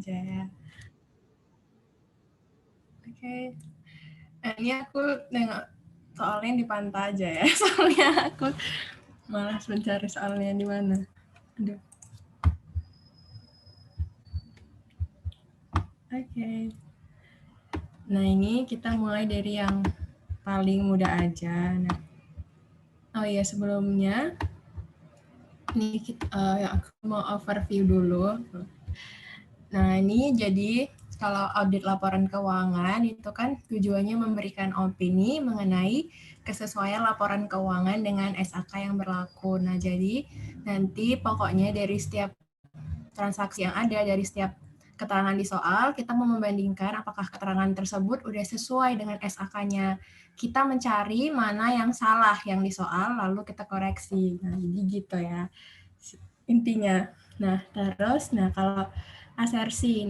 aja ya. Oke. Nah, ini aku nengok soalnya di Panta aja ya. Soalnya aku malas mencari soalnya di mana. Aduh. Oke. Nah, ini kita mulai dari yang paling mudah aja. Nah, oh iya, sebelumnya ini aku mau overview dulu. Nah, ini jadi kalau audit laporan keuangan itu kan tujuannya memberikan opini mengenai kesesuaian laporan keuangan dengan SAK yang berlaku. Nah, jadi nanti pokoknya dari setiap transaksi yang ada, dari setiap keterangan di soal, kita mau membandingkan apakah keterangan tersebut udah sesuai dengan SAK-nya. Kita mencari mana yang salah yang di soal, lalu kita koreksi. Nah, jadi gitu ya intinya. Nah, terus, kalau asersi,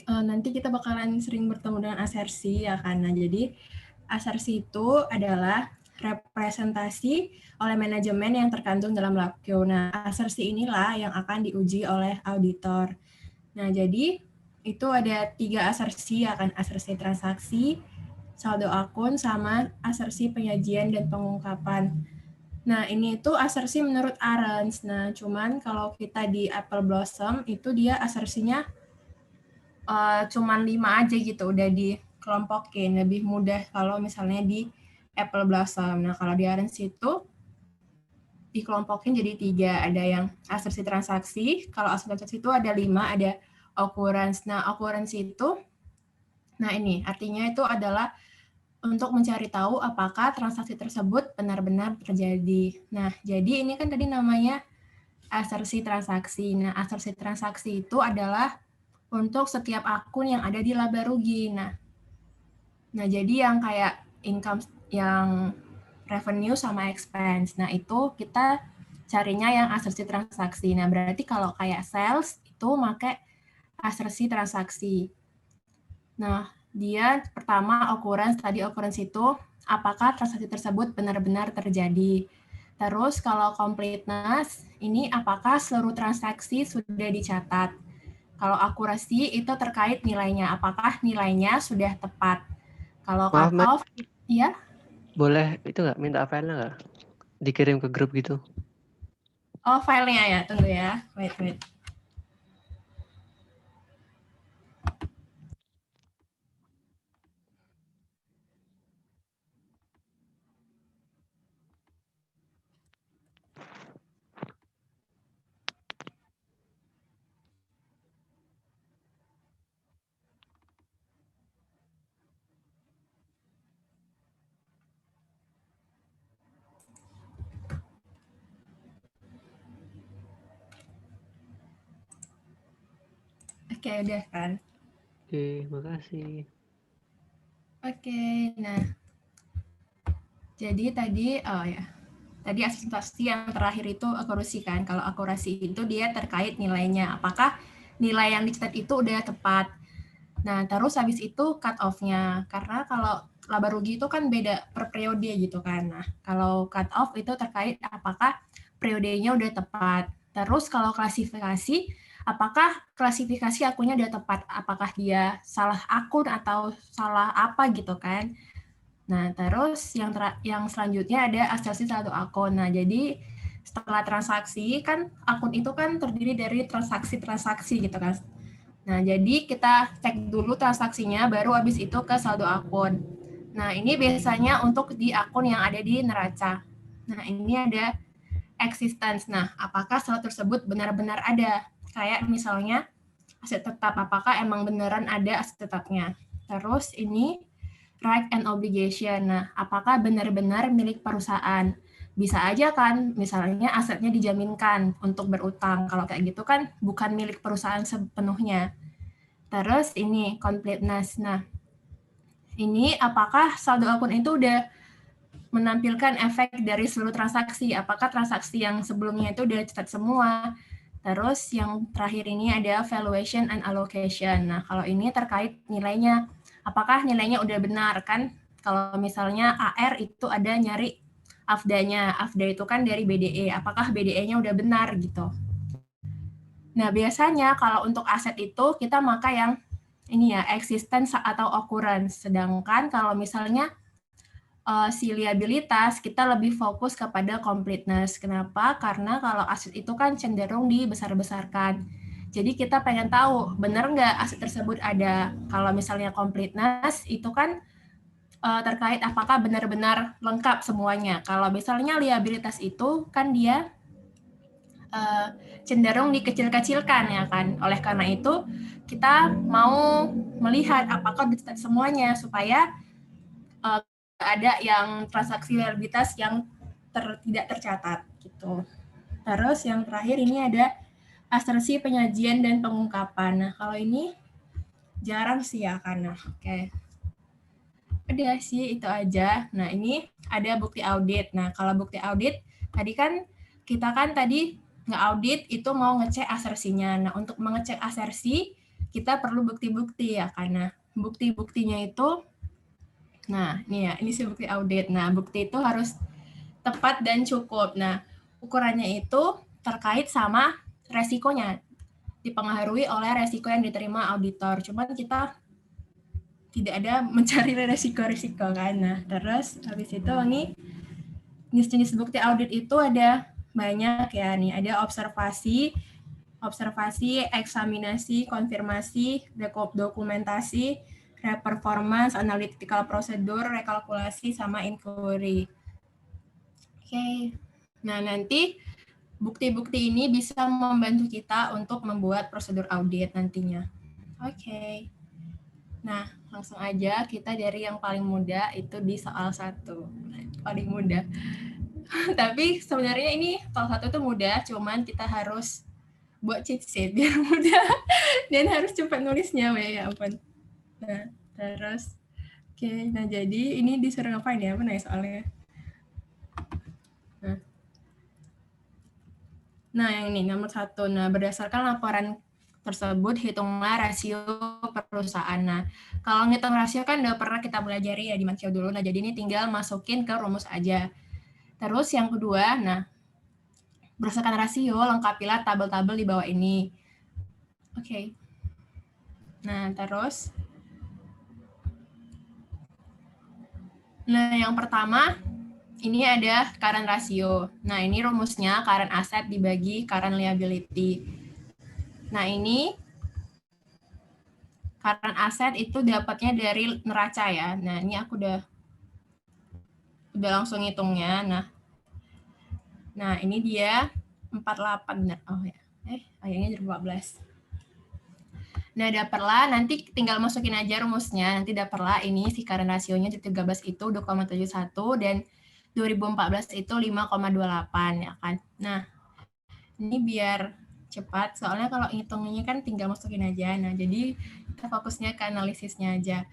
nanti kita bakalan sering bertemu dengan asersi ya kan. Nah, jadi asersi itu adalah representasi oleh manajemen yang tercantum dalam LAPQ. Nah, asersi inilah yang akan diuji oleh auditor. Nah, jadi itu ada 3 asersi ya kan, asersi transaksi, saldo akun, sama asersi penyajian dan pengungkapan. Nah, ini itu asersi menurut Arens. Nah, cuman kalau kita di Apple Blossom itu dia asersinya cuman 5 aja gitu, udah dikelompokin. Lebih mudah kalau misalnya di Apple Blossom. Nah, kalau di Arens itu dikelompokin jadi 3. Ada yang asersi transaksi. Kalau asersi transaksi itu ada 5, ada occurrence. Nah, occurrence itu, nah ini artinya itu adalah untuk mencari tahu apakah transaksi tersebut benar-benar terjadi. Nah, jadi ini kan tadi namanya asersi transaksi. Nah, asersi transaksi itu adalah untuk setiap akun yang ada di laba rugi. Nah, jadi yang kayak income, yang revenue sama expense. Nah, itu kita carinya yang asersi transaksi. Nah, berarti kalau kayak sales itu pakai asersi transaksi. Nah, dia pertama occurrence, tadi occurrence itu apakah transaksi tersebut benar-benar terjadi. Terus kalau completeness, ini apakah seluruh transaksi sudah dicatat. Kalau akurasi itu terkait nilainya, apakah nilainya sudah tepat. Kalau Maaf, cut off, ya. Boleh itu nggak minta filenya nggak? Dikirim ke grup gitu. Oh, filenya ya, tunggu ya. Wait. Oke, udah kan. Oke, makasih. Oke, nah. Jadi tadi, tadi asumsi yang terakhir itu akurasi kan. Kalau akurasi itu dia terkait nilainya. Apakah nilai yang dicatat itu udah tepat. Nah, terus habis itu cut off-nya. Karena kalau laba rugi itu kan beda per periode gitu kan. Nah, kalau cut off itu terkait apakah periodenya udah tepat. Terus kalau klasifikasi, apakah klasifikasi akunnya udah tepat. Apakah dia salah akun atau salah apa gitu kan. Nah, terus yang selanjutnya ada asersi saldo akun. Nah, jadi setelah transaksi kan akun itu kan terdiri dari transaksi-transaksi gitu kan. Nah, jadi kita cek dulu transaksinya, baru habis itu ke saldo akun. Nah, ini biasanya untuk di akun yang ada di neraca. Nah, ini ada existence. Nah, apakah saldo tersebut benar-benar ada? Kayak misalnya aset tetap, apakah emang beneran ada aset tetapnya. Terus ini right and obligation. Nah, apakah benar-benar milik perusahaan? Bisa aja kan, misalnya asetnya dijaminkan untuk berutang. Kalau kayak gitu kan bukan milik perusahaan sepenuhnya. Terus ini completeness. Nah, ini apakah saldo akun itu udah menampilkan efek dari seluruh transaksi? Apakah transaksi yang sebelumnya itu udah dicatat semua? Terus yang terakhir ini ada valuation and allocation. Nah, kalau ini terkait nilainya. Apakah nilainya udah benar kan? Kalau misalnya AR itu ada nyari AFDA-nya. AFDA itu kan dari BDE. Apakah BDE-nya udah benar gitu? Nah, biasanya kalau untuk aset itu kita pakai yang ini ya, existence atau occurrence. Sedangkan kalau misalnya si liabilitas, kita lebih fokus kepada completeness. Kenapa? Karena kalau aset itu kan cenderung dibesar-besarkan. Jadi kita pengen tahu, benar nggak aset tersebut ada. Kalau misalnya completeness, itu kan terkait apakah benar-benar lengkap semuanya. Kalau misalnya liabilitas itu kan dia cenderung dikecil-kecilkan ya kan. Oleh karena itu kita mau melihat apakah semuanya supaya ada yang transaksi liabilitas yang tidak tercatat gitu. Terus yang terakhir ini ada asersi penyajian dan pengungkapan. Nah kalau ini jarang sih ya karena oke. Udah sih itu aja. Nah ini ada bukti audit. Nah kalau bukti audit tadi kan kita kan tadi nge-audit itu mau ngecek asersinya. Nah untuk mengecek asersi kita perlu bukti-bukti ya karena bukti-buktinya itu nah ini ya ini sih bukti audit. Nah bukti itu harus tepat dan cukup. Nah ukurannya itu terkait sama resikonya dipengaruhi oleh resiko yang diterima auditor. Cuman kita tidak ada mencari resiko-resiko kan. Nah, terus habis itu ini jenis-jenis bukti audit itu ada banyak ya nih. Ada observasi, eksaminasi, konfirmasi, dokumentasi, performance, analytical procedure, rekalkulasi, sama inquiry. Oke. Nah, nanti bukti-bukti ini bisa membantu kita untuk membuat prosedur audit nantinya. Oke. Nah, langsung aja kita dari yang paling mudah itu di soal 1. Paling mudah. Tapi sebenarnya ini soal 1 itu mudah, cuman kita harus buat cheat sheet biar mudah dan harus cepat nulisnya ya ampun. Nah, terus oke, nah jadi ini disuruh ngapain ya? Mana ya soalnya? Nah, yang ini nomor 1. Nah, berdasarkan laporan tersebut, hitunglah rasio perusahaan. Nah, kalau ngitung rasio kan udah pernah kita pelajari ya di Mansio dulu. Nah, jadi ini tinggal masukin ke rumus aja. Terus yang kedua, nah, berdasarkan rasio, lengkapilah tabel-tabel di bawah ini. Oke. Nah, terus. Nah, yang pertama, ini ada current ratio. Nah, ini rumusnya current asset dibagi current liability. Nah, ini current asset itu dapatnya dari neraca ya. Nah, ini aku udah langsung ngitungnya. Nah ini dia 48 benar. Oh ya. Ayahnya jadi 14. Nah, dapatlah nanti tinggal masukin aja rumusnya. Nanti dapatlah ini si current rasionya di 13 itu 2,71 dan 2014 itu 5,28 ya kan. Nah, ini biar cepat soalnya kalau ngitungnya kan tinggal masukin aja. Nah, jadi kita fokusnya ke analisisnya aja.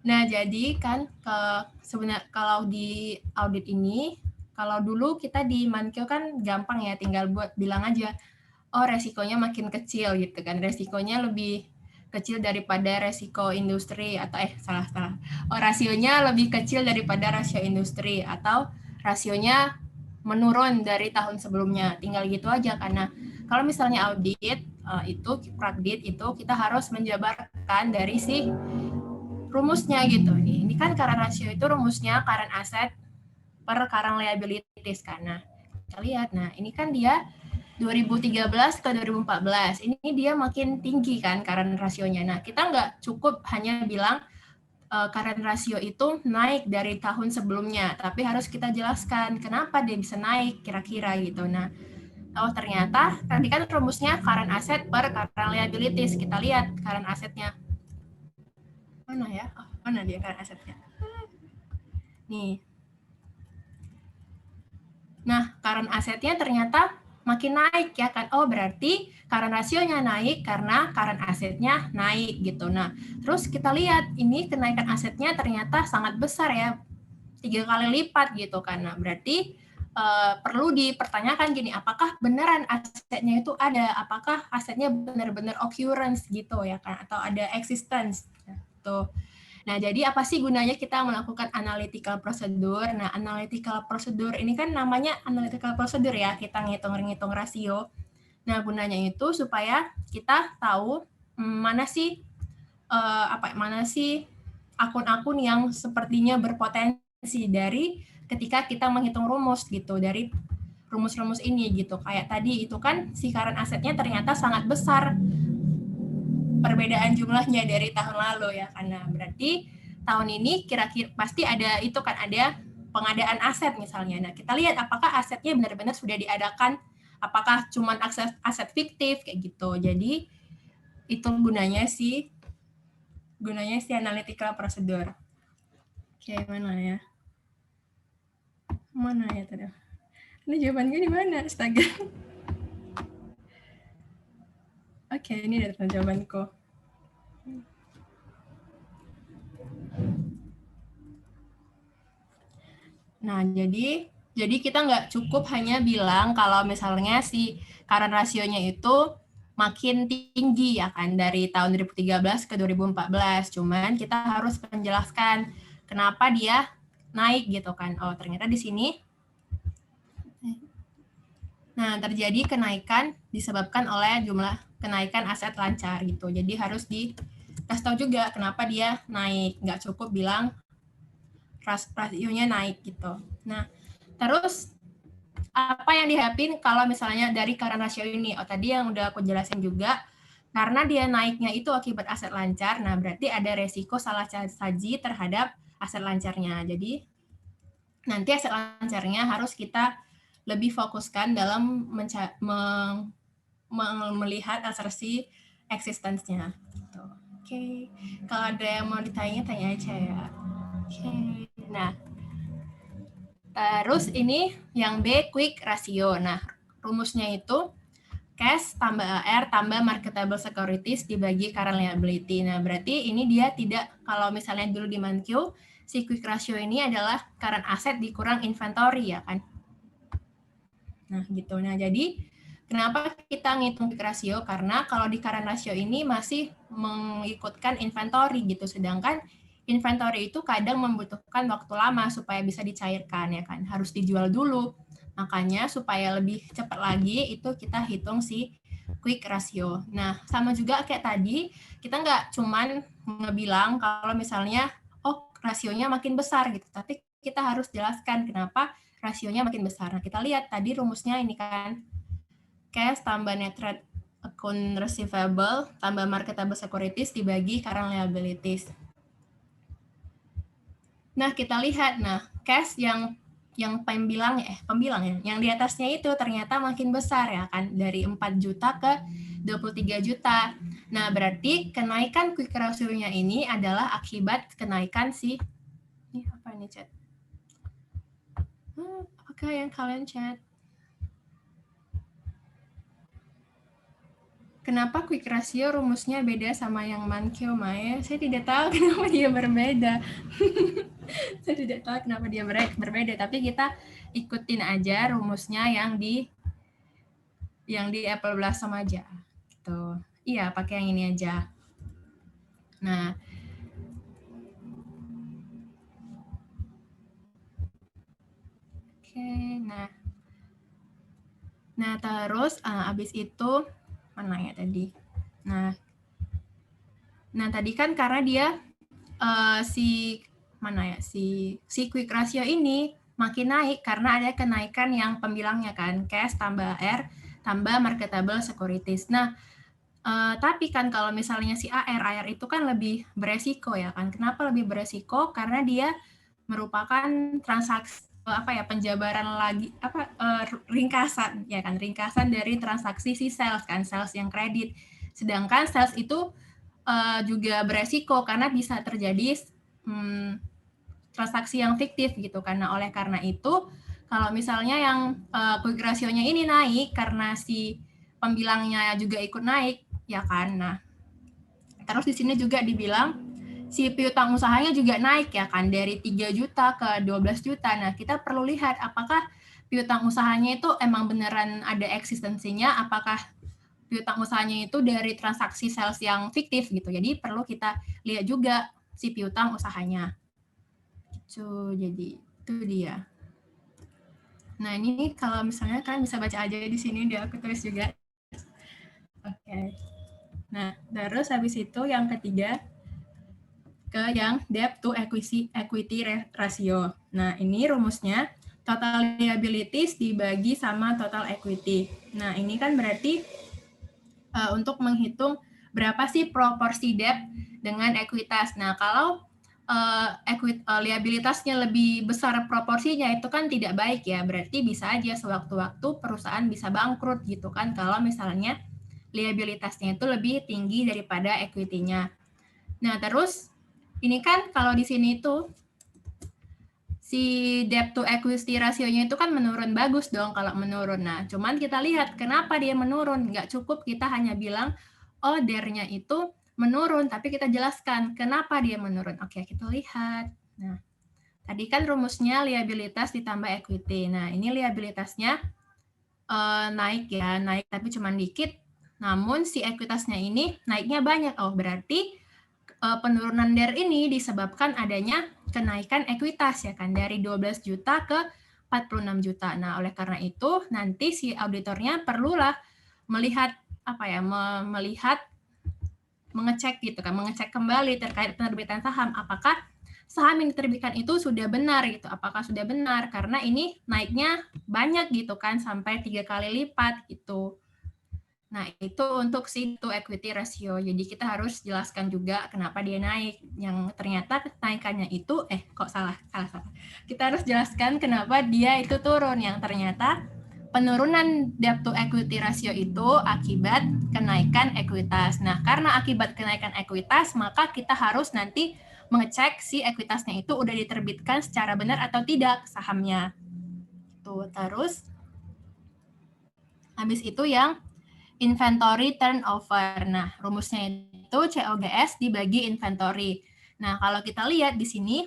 Nah, jadi kan sebenarnya kalau di audit ini, kalau dulu kita di Mankio kan gampang ya, tinggal buat bilang aja, oh resikonya makin kecil gitu kan, resikonya lebih kecil daripada resiko industri atau salah. Oh rasionya lebih kecil daripada rasio industri atau rasionya menurun dari tahun sebelumnya, tinggal gitu aja karena kalau misalnya audit itu prakdit itu kita harus menjabarkan dari si rumusnya gitu. Ini kan current ratio itu rumusnya current asset per current liabilities karena kita lihat. Nah, ini kan dia 2013 ke 2014. Ini dia makin tinggi kan current rasionya. Nah, kita nggak cukup hanya bilang current ratio itu naik dari tahun sebelumnya, tapi harus kita jelaskan kenapa dia bisa naik kira-kira gitu. Nah, oh ternyata tadi kan rumusnya current asset per current liabilities. Kita lihat current assetnya. Mana ya? Oh, mana dia current assetnya? Nih. Nah, current assetnya ternyata makin naik ya kan. Oh, berarti current rasionya naik karena current assetnya naik gitu. Nah, terus kita lihat ini kenaikan asetnya ternyata sangat besar ya. 3 kali lipat gitu kan. Nah, berarti perlu dipertanyakan gini, apakah beneran asetnya itu ada? Apakah asetnya benar-benar occurrence gitu ya kan? Atau ada existence gitu. Nah, jadi apa sih gunanya kita melakukan analytical procedure? Nah, analytical procedure ini kan namanya analytical procedure ya, kita ngitung-ngitung rasio. Nah, gunanya itu supaya kita tahu mana sih akun-akun yang sepertinya berpotensi dari ketika kita menghitung rumus gitu, dari rumus-rumus ini gitu. Kayak tadi itu kan si current asetnya ternyata sangat besar perbedaan jumlahnya dari tahun lalu ya, karena berarti tahun ini kira-kira pasti ada itu kan, ada pengadaan aset misalnya. Nah, kita lihat apakah asetnya benar-benar sudah diadakan, apakah cuma aset fiktif kayak gitu. Jadi itu gunanya si analytical procedure. Oke, mana ya? Mana ya tadi? Ini jawabannya di mana? Astaga. Oke, ini datang jawabanku. Nah, jadi kita nggak cukup hanya bilang kalau misalnya si current rasionya itu makin tinggi ya kan dari tahun 2013 ke 2014. Cuman kita harus menjelaskan kenapa dia naik gitu kan. Oh, ternyata di sini nah terjadi kenaikan disebabkan oleh jumlah kenaikan aset lancar gitu. Jadi harus dikasih tahu juga kenapa dia naik. Nggak cukup bilang rasionya naik gitu. Nah, terus apa yang dihadapin kalau misalnya dari current ratio ini? Oh, tadi yang udah aku jelasin juga, karena dia naiknya itu akibat aset lancar, nah berarti ada resiko salah saji terhadap aset lancarnya. Jadi nanti aset lancarnya harus kita lebih fokuskan dalam melihat asersi eksistensinya. Gitu. Oke, kalau ada yang mau ditanya, tanya aja ya. Oke, nah terus ini yang B, quick ratio. Nah, rumusnya itu cash tambah AR tambah marketable securities dibagi current liability. Nah, berarti ini dia tidak, kalau misalnya dulu di ManQ, si quick ratio ini adalah current asset dikurang inventory ya kan. Nah, gitu. Nah, jadi kenapa kita ngitung quick ratio? Karena kalau di current ratio ini masih mengikutkan inventory gitu, sedangkan inventory itu kadang membutuhkan waktu lama supaya bisa dicairkan ya kan, harus dijual dulu. Makanya supaya lebih cepat lagi itu kita hitung si quick ratio. Nah, sama juga kayak tadi, kita nggak cuman ngebilang kalau misalnya, oh rasionya makin besar gitu, tapi kita harus jelaskan kenapa rasionya makin besar. Nah, kita lihat tadi rumusnya ini kan, cash tambah net trade account receivable tambah marketable securities dibagi current liabilities. Nah, kita lihat, nah cash yang pembilang ya, yang di atasnya itu ternyata makin besar ya kan, dari 4 juta ke 23 juta. Nah, berarti kenaikan quick ratio-nya ini adalah akibat kenaikan si, ini apa ini chat? Apakah yang kalian chat? Kenapa quick ratio rumusnya beda sama yang ManQ, Maya? Saya tidak tahu kenapa dia berbeda. Saya tidak tahu kenapa dia berbeda, tapi kita ikutin aja rumusnya yang di Apple Blossom aja. Gitu. Iya, pakai yang ini aja. Nah, oke, nah terus abis itu mana ya tadi? Nah tadi kan karena dia si quick ratio ini makin naik karena ada kenaikan yang pembilangnya kan, cash tambah R tambah marketable securities. Nah, tapi kan kalau misalnya si AR itu kan lebih beresiko ya kan. Kenapa lebih beresiko? Karena dia merupakan transaksi penjabaran lagi ringkasan ya kan, ringkasan dari transaksi si sales kan, sales yang kredit. Sedangkan sales itu juga beresiko karena bisa terjadi transaksi yang fiktif gitu. Karena oleh karena itu kalau misalnya yang quick ratio-nya ini naik karena si pembilangnya juga ikut naik ya kan. Nah, terus di sini juga dibilang si piutang usahanya juga naik ya kan, dari 3 juta ke 12 juta. Nah, kita perlu lihat apakah piutang usahanya itu emang beneran ada eksistensinya, apakah piutang usahanya itu dari transaksi sales yang fiktif gitu. Jadi perlu kita lihat juga si piutang usahanya. So, jadi itu dia. Nah, ini kalau misalnya kan bisa baca aja di sini, dia aku tulis juga Oke. Nah, terus habis itu yang ketiga ke yang debt to equity ratio. Nah, ini rumusnya total liabilities dibagi sama total equity. Nah, ini kan berarti untuk menghitung berapa sih proporsi debt dengan ekuitas. Nah, kalau liabilitasnya lebih besar proporsinya itu kan tidak baik ya. Berarti bisa aja sewaktu-waktu perusahaan bisa bangkrut gitu kan kalau misalnya liabilitasnya itu lebih tinggi daripada equity-nya. Nah, terus ini kan kalau di sini itu si debt to equity rasionya itu kan menurun, bagus dong kalau menurun. Nah, cuman kita lihat kenapa dia menurun. Nggak cukup kita hanya bilang, oh DER-nya itu menurun, tapi kita jelaskan kenapa dia menurun. Oke, kita lihat. Nah, tadi kan rumusnya liabilitas ditambah equity. Nah, ini liabilitasnya naik ya, naik tapi cuma dikit. Namun si ekuitasnya ini naiknya banyak. Oh, berarti penurunan DER ini disebabkan adanya kenaikan ekuitas ya kan, dari 12 juta ke 46 juta. Nah, oleh karena itu nanti si auditornya perlulah melihat mengecek gitu kan, mengecek kembali terkait penerbitan saham, apakah saham yang diterbitkan itu sudah benar gitu, apakah sudah benar, karena ini naiknya banyak gitu kan, sampai 3 kali lipat gitu. Nah, itu untuk si to equity ratio. Jadi kita harus jelaskan juga kenapa dia naik. Yang ternyata kenaikannya itu, kok salah. Kita harus jelaskan kenapa dia itu turun. Yang ternyata penurunan debt to equity ratio itu akibat kenaikan ekuitas. Nah, karena akibat kenaikan ekuitas, maka kita harus nanti mengecek si ekuitasnya itu udah diterbitkan secara benar atau tidak sahamnya. Tuh, terus habis itu yang inventory turnover. Nah, rumusnya itu COGS dibagi inventory. Nah, kalau kita lihat di sini,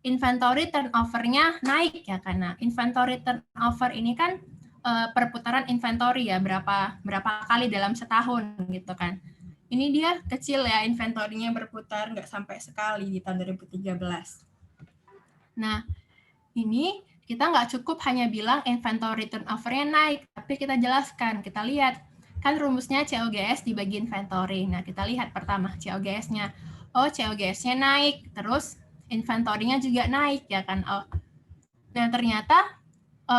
inventory turnover-nya naik ya, karena inventory turnover ini kan perputaran inventory ya, berapa kali dalam setahun gitu kan. Ini dia kecil ya, inventory-nya berputar nggak sampai sekali di tahun 2013. Nah, ini kita nggak cukup hanya bilang inventory turnover-nya naik, tapi kita jelaskan, kita lihat kan rumusnya COGS dibagi inventory. Nah, kita lihat pertama COGS-nya. Oh, COGS-nya naik, terus inventory-nya juga naik ya kan. Oh. Dan ternyata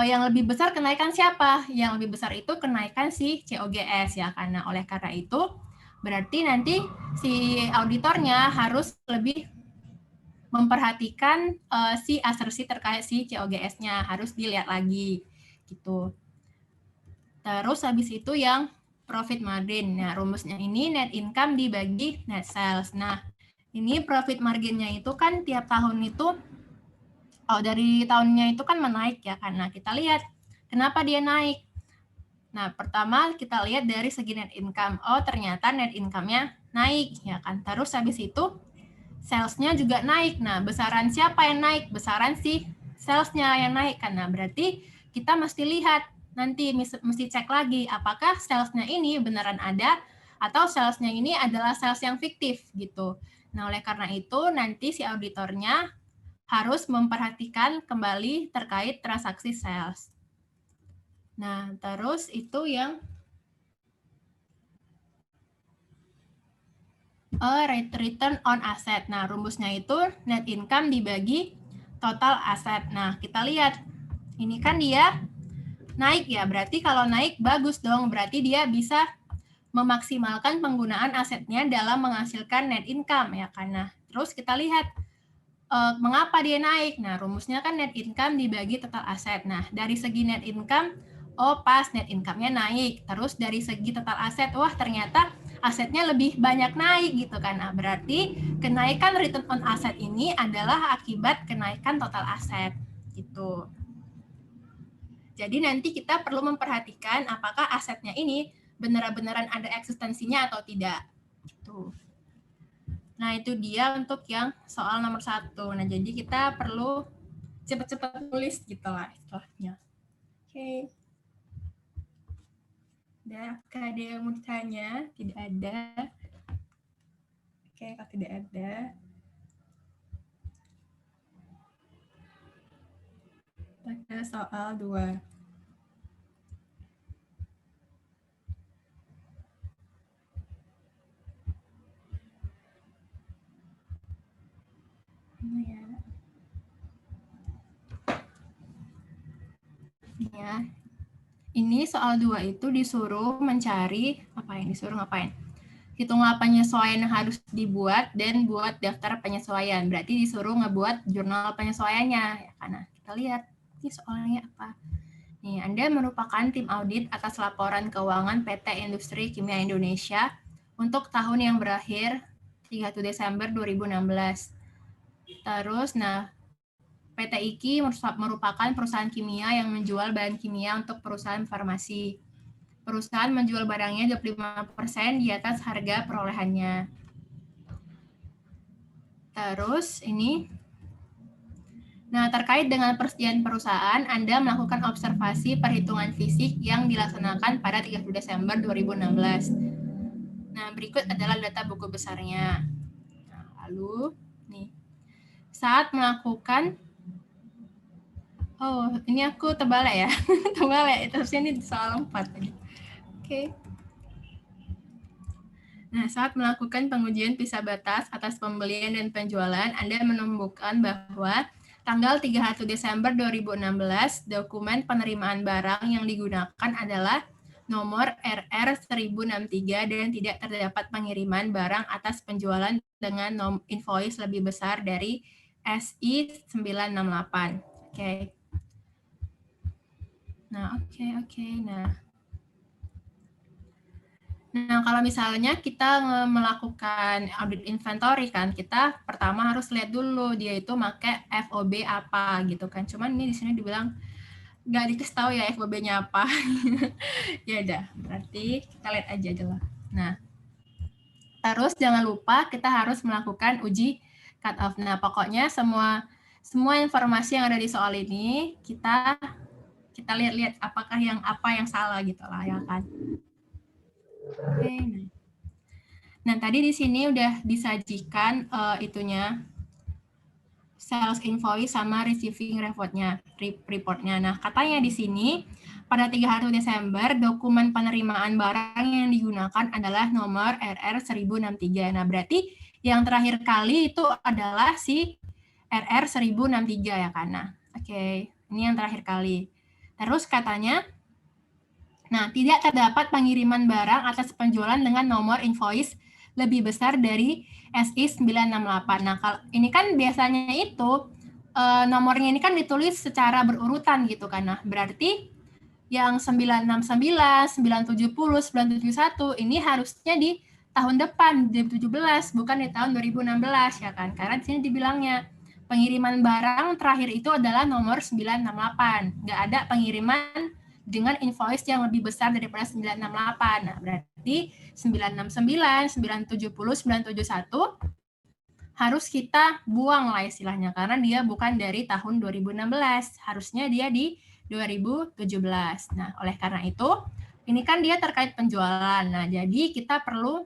yang lebih besar kenaikan siapa? Yang lebih besar itu kenaikan si COGS ya, karena oleh karena itu berarti nanti si auditornya harus lebih memperhatikan si asersi terkait si COGS-nya, harus dilihat lagi gitu. Terus habis itu yang profit margin. Nah, rumusnya ini net income dibagi net sales. Nah, ini profit marginnya itu kan tiap tahun itu, dari tahunnya itu kan menaik ya, karena kita lihat kenapa dia naik. Nah, pertama kita lihat dari segi net income. Oh, ternyata net income-nya naik ya kan. Terus habis itu sales-nya juga naik. Nah, besaran siapa yang naik? Besaran si sales-nya yang naik. Karena berarti kita mesti lihat, nanti mesti cek lagi apakah sales-nya ini beneran ada atau sales-nya ini adalah sales yang fiktif gitu. Nah, oleh karena itu nanti si auditornya harus memperhatikan kembali terkait transaksi sales. Nah, terus itu yang return on asset. Nah, rumusnya itu net income dibagi total aset. Nah, kita lihat. Ini kan dia naik ya, berarti kalau naik bagus dong, berarti dia bisa memaksimalkan penggunaan asetnya dalam menghasilkan net income ya, karena terus kita lihat mengapa dia naik. Nah, rumusnya kan net income dibagi total aset. Nah, dari segi net income, oh pas net income-nya naik. Terus dari segi total aset, wah ternyata asetnya lebih banyak naik gitu kan. Nah, berarti kenaikan return on asset ini adalah akibat kenaikan total aset gitu. Jadi nanti kita perlu memperhatikan apakah asetnya ini benar-benaran ada eksistensinya atau tidak. Gitu. Nah, itu dia untuk yang soal nomor 1. Nah, jadi kita perlu cepat-cepat tulis gitu lah istilahnya. Oke. Apakah ada yang mau ditanya? Tidak ada. Oke, kalau tidak ada. Pada soal 2. ya. Ini soal 2 itu disuruh mencari, disuruh ngapain? Hitungan penyesuaian yang harus dibuat dan buat daftar penyesuaian. Berarti disuruh ngebuat jurnal penyesuaiannya. Ya, karena kita lihat ini soalnya apa. Nih, Anda merupakan tim audit atas laporan keuangan PT Industri Kimia Indonesia untuk tahun yang berakhir 31 Desember 2016. Terus, PT IKI merupakan perusahaan kimia yang menjual bahan kimia untuk perusahaan farmasi. Perusahaan menjual barangnya 25% di atas harga perolehannya. Terus ini, terkait dengan persediaan perusahaan, Anda melakukan observasi perhitungan fisik yang dilaksanakan pada 30 Desember 2016. Nah, berikut adalah data buku besarnya. Nah, lalu, saat melakukan, ini aku tebal ya, tebal ya, terusnya ini soal 4. Oke. Nah, saat melakukan pengujian visa batas atas pembelian dan penjualan, Anda menemukan bahwa tanggal 31 Desember 2016, dokumen penerimaan barang yang digunakan adalah nomor RR 1063 dan tidak terdapat pengiriman barang atas penjualan dengan invoice lebih besar dari SI 968. Oke. Nah, kalau misalnya kita melakukan audit inventory kan, kita pertama harus lihat dulu dia itu pakai FOB apa gitu kan. Cuman ini di sini dibilang nggak dikasih tahu ya FOB-nya apa. Ya udah, berarti kita lihat aja dulu. Nah, terus jangan lupa kita harus melakukan uji cut off. Nah, pokoknya semua informasi yang ada di soal ini kita lihat-lihat apakah apa yang salah gitu lah ya kan. Oke. Nah, tadi di sini udah disajikan itunya sales invoice sama receiving reportnya. Nah, katanya di sini pada 31 Desember dokumen penerimaan barang yang digunakan adalah nomor RR 1063. Nah, berarti yang terakhir kali itu adalah si RR 1063 ya kan. Nah, oke. Ini yang terakhir kali. Terus katanya, tidak terdapat pengiriman barang atas penjualan dengan nomor invoice lebih besar dari SI 968. Nah, kalau ini kan biasanya itu nomornya ini kan ditulis secara berurutan gitu kan. Nah, berarti yang 969, 970, 971 ini harusnya di tahun depan 2017 bukan di tahun 2016 ya kan. Karena di sini dibilangnya pengiriman barang terakhir itu adalah nomor 968. Nggak ada pengiriman dengan invoice yang lebih besar daripada 968. Nah, berarti 969, 970, 971 harus kita buang lah istilahnya karena dia bukan dari tahun 2016. Harusnya dia di 2017. Nah, oleh karena itu, ini kan dia terkait penjualan. Nah, jadi kita perlu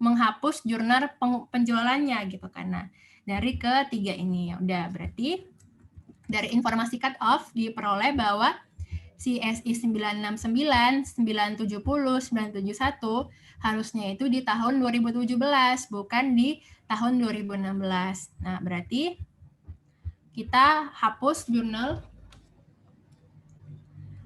menghapus jurnal penjualannya gitu kan. Nah, dari ketiga ini ya udah berarti dari informasi cut off diperoleh bahwa si SI 969, 970, 971 harusnya itu di tahun 2017, bukan di tahun 2016. Nah, berarti kita hapus jurnal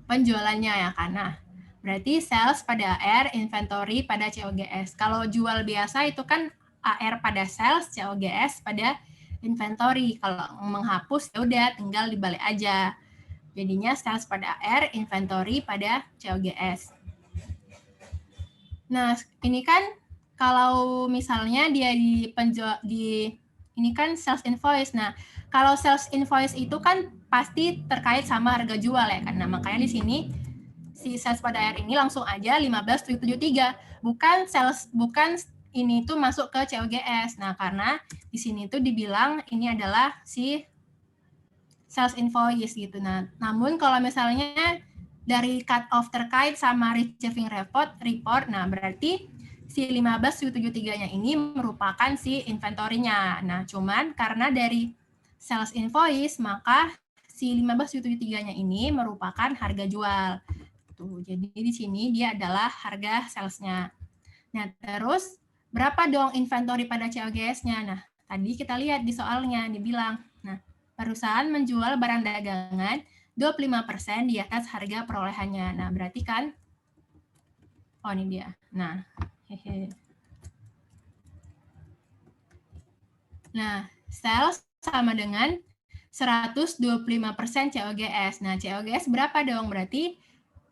penjualannya ya kan. Nah, berarti sales pada AR, inventory pada COGS. Kalau jual biasa itu kan AR pada sales, COGS pada inventory. Kalau menghapus ya udah tinggal dibalik aja. Jadinya sales pada AR, inventory pada COGS. Nah, ini kan kalau misalnya dia ini kan sales invoice. Nah, kalau sales invoice itu kan pasti terkait sama harga jual ya kan. Nah, makanya di sini si sales pada AR ini langsung aja 15.73. Bukan ini tuh masuk ke COGS. Nah, karena di sini tuh dibilang ini adalah si sales invoice gitu. Nah, namun kalau misalnya dari cut off terkait sama receiving report, nah berarti si 15.73-nya ini merupakan si inventory-nya. Nah, cuman karena dari sales invoice, maka si 15.73-nya ini merupakan harga jual. Tuh, jadi di sini dia adalah harga sales-nya. Nah, terus berapa dong inventory pada COGS-nya? Nah, tadi kita lihat di soalnya dibilang, perusahaan menjual barang dagangan 25% di atas harga perolehannya. Nah, berarti kan, oh ini dia. Nah, hehe. Nah, sales sama dengan 125% COGS. Nah, COGS berapa dong? Berarti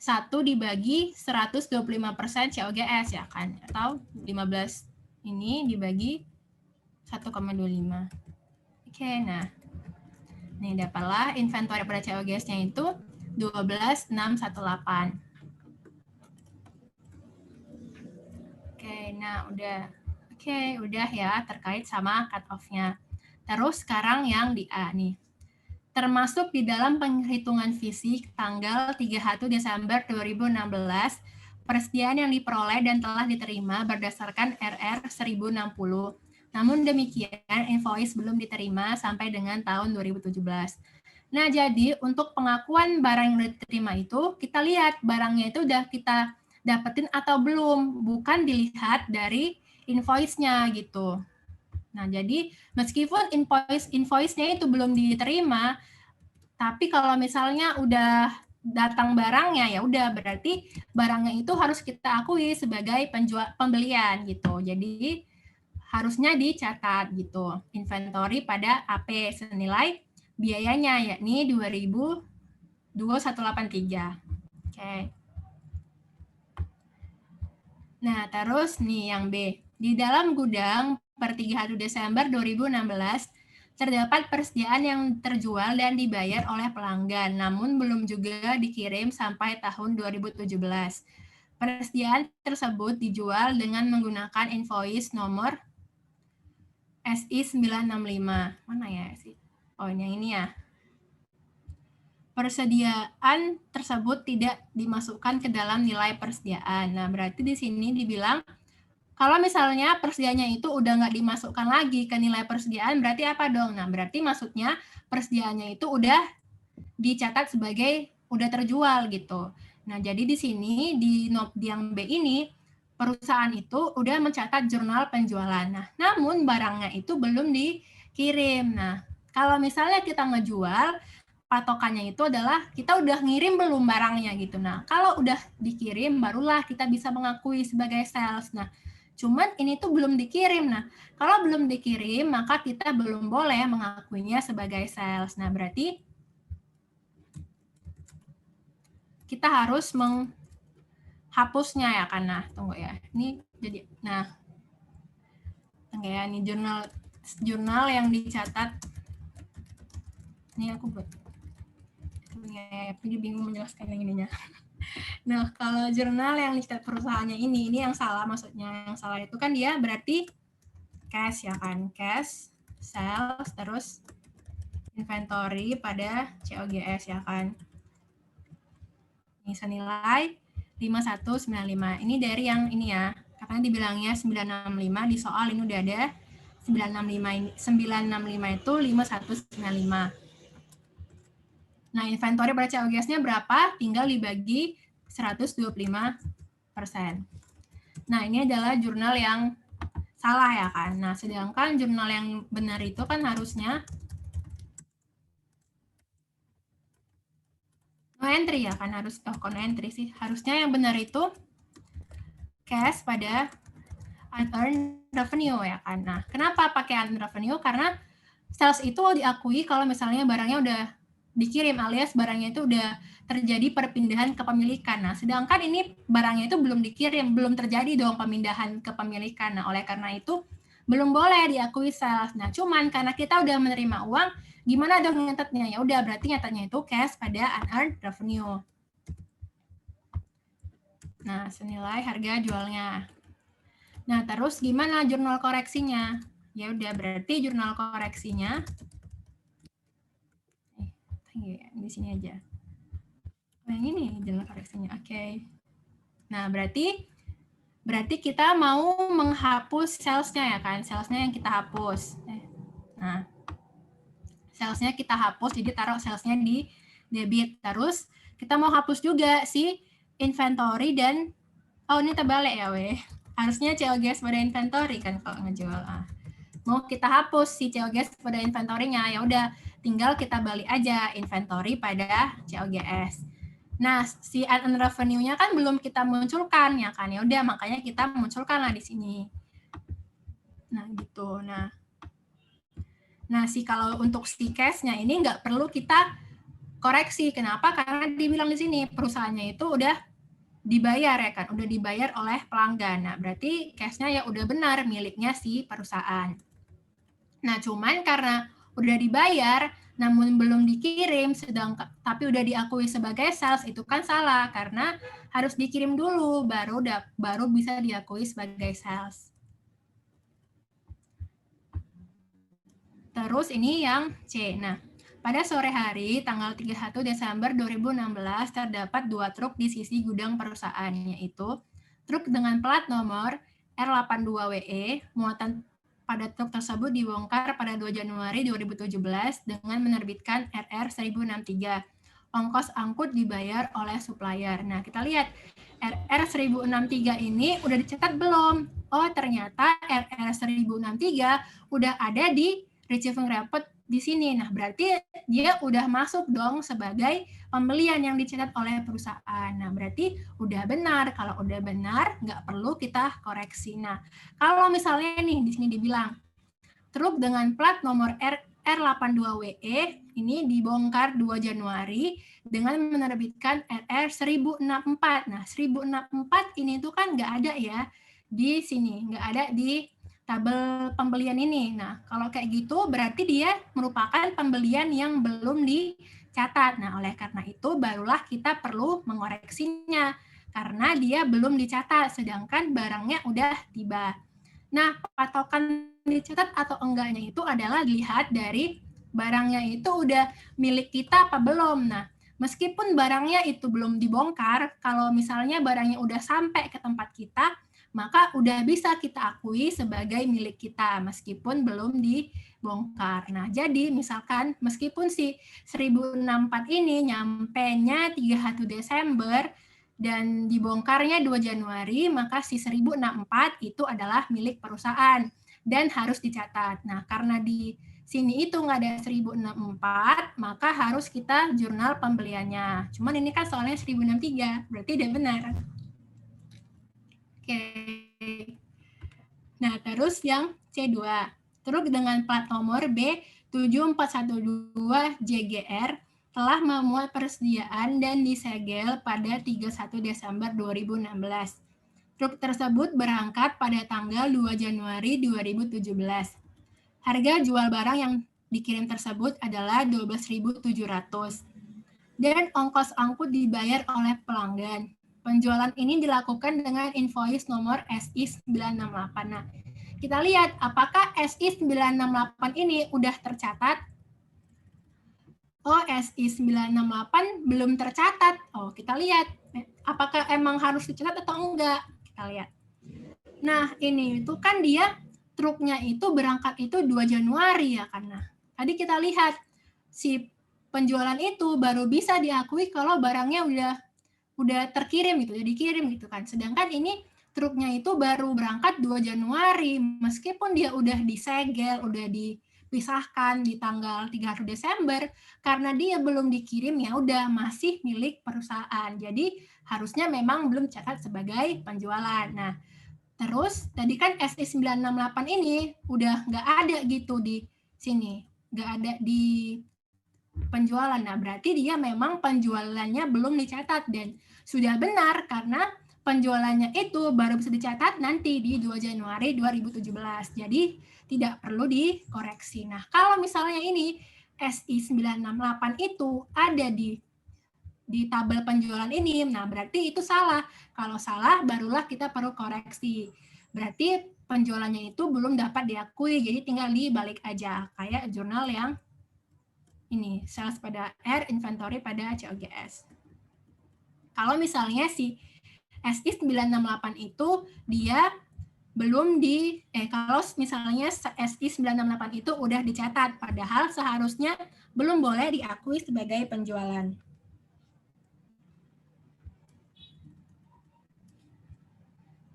1 dibagi 125% COGS ya kan? Atau 15 ini dibagi 1,25. Oke, nah. Nih, dapatlah inventory pada COGS-nya itu 12.618. Oke, nah udah. Oke, udah ya terkait sama cut off-nya. Terus sekarang yang di A nih. Termasuk di dalam penghitungan fisik tanggal 31 Desember 2016, persediaan yang diperoleh dan telah diterima berdasarkan RR 1060. Namun demikian, invoice belum diterima sampai dengan tahun 2017. Nah, jadi untuk pengakuan barang yang diterima itu, kita lihat barangnya itu udah kita dapetin atau belum, bukan dilihat dari invoice-nya gitu. Nah, jadi meskipun invoice-nya itu belum diterima, tapi kalau misalnya udah datang barangnya, ya udah berarti barangnya itu harus kita akui sebagai pembelian gitu. Jadi harusnya dicatat gitu. Inventory pada AP senilai biayanya yakni 2.2183. Oke. Nah, terus nih yang B. Di dalam gudang per 31 Desember 2016 terdapat persediaan yang terjual dan dibayar oleh pelanggan, namun belum juga dikirim sampai tahun 2017. Persediaan tersebut dijual dengan menggunakan invoice nomor SI 965. Mana ya SI? Oh, yang ini ya. Persediaan tersebut tidak dimasukkan ke dalam nilai persediaan. Nah, berarti di sini dibilang kalau misalnya persediaannya itu udah nggak dimasukkan lagi ke nilai persediaan, berarti apa dong? Nah, berarti maksudnya persediaannya itu udah dicatat sebagai udah terjual gitu. Nah, jadi di sini di yang B ini perusahaan itu udah mencatat jurnal penjualan. Nah, namun barangnya itu belum dikirim. Nah, kalau misalnya kita ngejual, patokannya itu adalah kita udah ngirim belum barangnya gitu. Nah, kalau udah dikirim barulah kita bisa mengakui sebagai sales. Nah, cuman ini tuh belum dikirim. Nah, kalau belum dikirim maka kita belum boleh mengakuinya sebagai sales. Nah, berarti kita harus menghapusnya ya kan. Nah, tunggu ya. Ini jadi tunggu ya, ini jurnal yang dicatat. Ini aku buat jadi bingung menjelaskan yang ininya. Nah, kalau jurnal yang dicatat perusahaannya ini yang salah maksudnya. Yang salah itu kan dia berarti cash ya kan, cash, sales, terus inventory pada COGS ya kan. Ini senilai 5195. Ini dari yang ini ya, katanya dibilangnya 965, di soal ini udah ada 965 ini. 965 itu 5195. Nah, inventory pada COGS-nya berapa? Tinggal dibagi 125%. Nah, ini adalah jurnal yang salah ya kan. Nah, sedangkan jurnal yang benar itu kan harusnya no entry ya kan, harus no entry sih. Harusnya yang benar itu cash pada unearned revenue ya kan. Nah, kenapa pakai unearned revenue? Karena sales itu diakui kalau misalnya barangnya udah dikirim alias barangnya itu udah terjadi perpindahan kepemilikan. Nah, sedangkan ini barangnya itu belum dikirim, belum terjadi dong pemindahan kepemilikan. Nah, oleh karena itu belum boleh diakui sales. Nah, cuman karena kita udah menerima uang, gimana dong nyatetnya? Ya udah, berarti nyatetnya itu cash pada unearned revenue. Nah, senilai harga jualnya. Nah, terus gimana jurnal koreksinya? Ya udah, berarti jurnal koreksinya di sini aja. Yang ini jurnal koreksinya. Oke. Nah, berarti kita mau menghapus salesnya ya kan? Salesnya yang kita hapus. Nah, salesnya kita hapus, jadi taruh salesnya di debit. Terus kita mau hapus juga si inventory dan ini terbalik ya weh. Harusnya COGS pada inventory kan kalau ngejual. Mau kita hapus si COGS pada inventory-nya, ya udah tinggal kita balik aja inventory pada COGS. Nah, si unearned revenue-nya kan belum kita munculkan ya kan, ya udah makanya kita munculkan lah di sini. Nah, gitu. Nah, kalau untuk si cash-nya ini nggak perlu kita koreksi. Kenapa? Karena dibilang di sini perusahaannya itu udah dibayar ya kan, udah dibayar oleh pelanggan. Nah, berarti cash-nya ya udah benar miliknya si perusahaan. Nah, cuman karena udah dibayar namun belum dikirim tapi udah diakui sebagai sales, itu kan salah karena harus dikirim dulu baru bisa diakui sebagai sales. Terus ini yang C. Nah, pada sore hari tanggal 31 Desember 2016 terdapat 2 truk di sisi gudang perusahaan, yaitu truk dengan plat nomor R82WE, muatan pada truk tersebut dibongkar pada 2 Januari 2017 dengan menerbitkan RR 1063. Ongkos angkut dibayar oleh supplier. Nah, kita lihat RR 1063 ini udah dicatat belum? Oh, ternyata RR 1063 udah ada di receiving report di sini. Nah, berarti dia udah masuk dong sebagai pembelian yang dicatat oleh perusahaan. Nah, berarti udah benar. Kalau udah benar, nggak perlu kita koreksi. Nah, kalau misalnya nih di sini dibilang truk dengan plat nomor R82WE ini dibongkar 2 Januari dengan menerbitkan RR 1064. Nah, 1064 ini tuh kan nggak ada ya di sini, nggak ada di tabel pembelian ini. Nah, kalau kayak gitu berarti dia merupakan pembelian yang belum dicatat. Nah, oleh karena itu barulah kita perlu mengoreksinya karena dia belum dicatat sedangkan barangnya udah tiba. Nah, patokan dicatat atau enggaknya itu adalah dilihat dari barangnya itu udah milik kita apa belum. Nah, meskipun barangnya itu belum dibongkar, kalau misalnya barangnya udah sampai ke tempat kita, maka udah bisa kita akui sebagai milik kita meskipun belum dibongkar. Nah, jadi misalkan meskipun si 1064 ini nyampenya 31 Desember dan dibongkarnya 2 Januari, maka si 1064 itu adalah milik perusahaan dan harus dicatat. Nah, karena di sini itu nggak ada 1064, maka harus kita jurnal pembeliannya. Cuman ini kan soalnya 1063, berarti udah benar. Oke. Nah, terus yang C2. Truk dengan plat nomor B7412JGR telah memuat persediaan dan disegel pada 31 Desember 2016. Truk tersebut berangkat pada tanggal 2 Januari 2017. Harga jual barang yang dikirim tersebut adalah 12.700 dan ongkos angkut dibayar oleh pelanggan. Penjualan ini dilakukan dengan invoice nomor SI968. Nah, kita lihat apakah SI968 ini udah tercatat? Oh, SI968 belum tercatat. Oh, kita lihat apakah emang harus dicatat atau enggak. Kita lihat. Nah, ini itu kan dia truknya itu berangkat itu 2 Januari ya kan. Nah, tadi kita lihat si penjualan itu baru bisa diakui kalau barangnya udah terkirim gitu, udah dikirim gitu kan. Sedangkan ini truknya itu baru berangkat 2 Januari, meskipun dia udah disegel, udah dipisahkan di tanggal 31 Desember, karena dia belum dikirim ya udah masih milik perusahaan. Jadi harusnya memang belum catat sebagai penjualan. Nah, terus tadi kan SI968 ini udah nggak ada gitu di sini, nggak ada di penjualan. Nah, berarti dia memang penjualannya belum dicatat dan sudah benar karena penjualannya itu baru bisa dicatat nanti di 2 Januari 2017. Jadi tidak perlu dikoreksi. Nah, kalau misalnya ini SI968 itu ada di tabel penjualan ini, nah berarti itu salah. Kalau salah barulah kita perlu koreksi. Berarti penjualannya itu belum dapat diakui, jadi tinggal dibalik aja kayak jurnal yang ini, sales pada R, inventory pada COGS. Kalau misalnya si SI968 itu dia belum kalau misalnya SI968 itu udah dicatat, padahal seharusnya belum boleh diakui sebagai penjualan.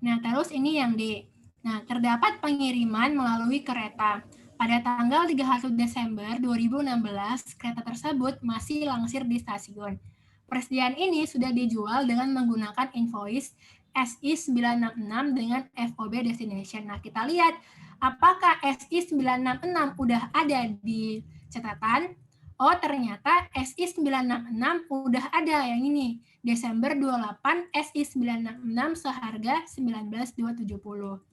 Nah, terus ini yang D. Nah, terdapat pengiriman melalui kereta. pada tanggal 31 Desember 2016, kereta tersebut masih langsir di stasiun. Persediaan ini sudah dijual dengan menggunakan invoice SI 966 dengan FOB destination. Nah, kita lihat apakah SI 966 udah ada di catatan. Oh, ternyata SI 966 udah ada yang ini. Desember 28 SI 966 seharga 19.270.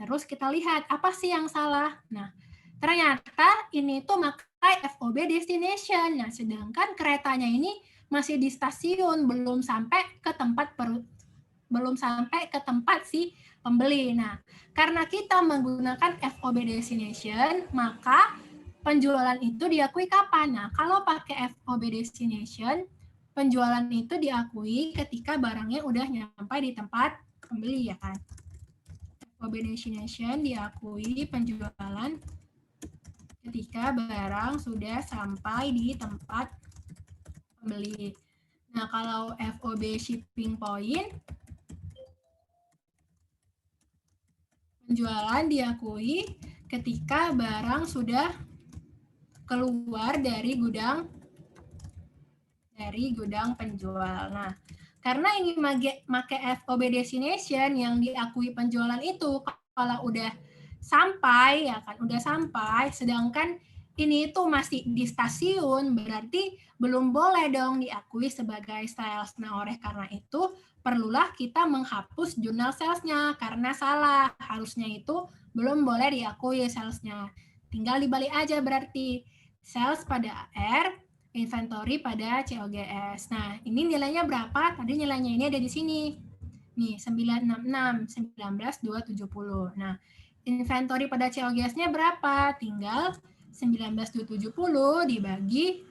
Terus kita lihat apa sih yang salah. Nah, ternyata ini tuh pakai FOB destination. Nah, sedangkan keretanya ini masih di stasiun, belum sampai ke tempat si pembeli. Nah, karena kita menggunakan FOB destination, maka penjualan itu diakui kapan? Nah, kalau pakai FOB destination, penjualan itu diakui ketika barangnya udah nyampe di tempat pembeli, ya kan? FOB destination diakui penjualan ketika barang sudah sampai di tempat pembeli. Nah, kalau FOB shipping point, penjualan diakui ketika barang sudah keluar dari gudang penjual. Nah, karena ini make FOB destination yang diakui penjualan itu kalau udah sampai, ya kan, udah sampai, sedangkan ini itu masih di stasiun, berarti belum boleh dong diakui sebagai sales. Nah, oleh karena itu, perlulah kita menghapus jurnal salesnya, karena salah. Harusnya itu belum boleh diakui salesnya. Tinggal dibalik aja berarti. Sales pada AR, inventory pada COGS. Nah, ini nilainya berapa? Tadi nilainya ini ada di sini. Nih, 966, 19.270. Nah, inventory pada COGS-nya berapa? Tinggal 19.270 dibagi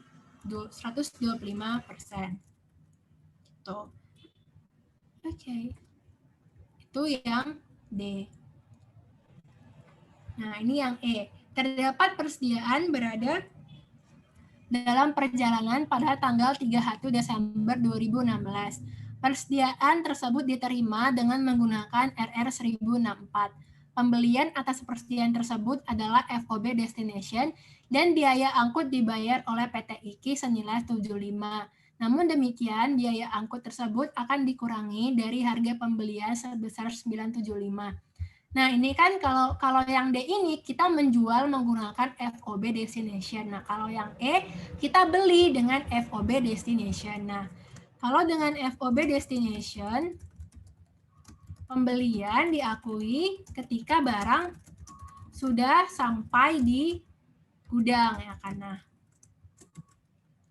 125%. Tuh. Oke. Itu yang D. Nah, ini yang E. Terdapat persediaan berada dalam perjalanan pada tanggal 31 Desember 2016. Persediaan tersebut diterima dengan menggunakan RR 1064. Pembelian atas persediaan tersebut adalah FOB destination dan biaya angkut dibayar oleh PT IKI senilai 75. Namun demikian, biaya angkut tersebut akan dikurangi dari harga pembelian sebesar 975. Nah, ini kan kalau yang D ini kita menjual menggunakan FOB destination. Nah, kalau yang E kita beli dengan FOB destination. Nah, kalau dengan FOB destination, pembelian diakui ketika barang sudah sampai di gudang, ya kan. Nah,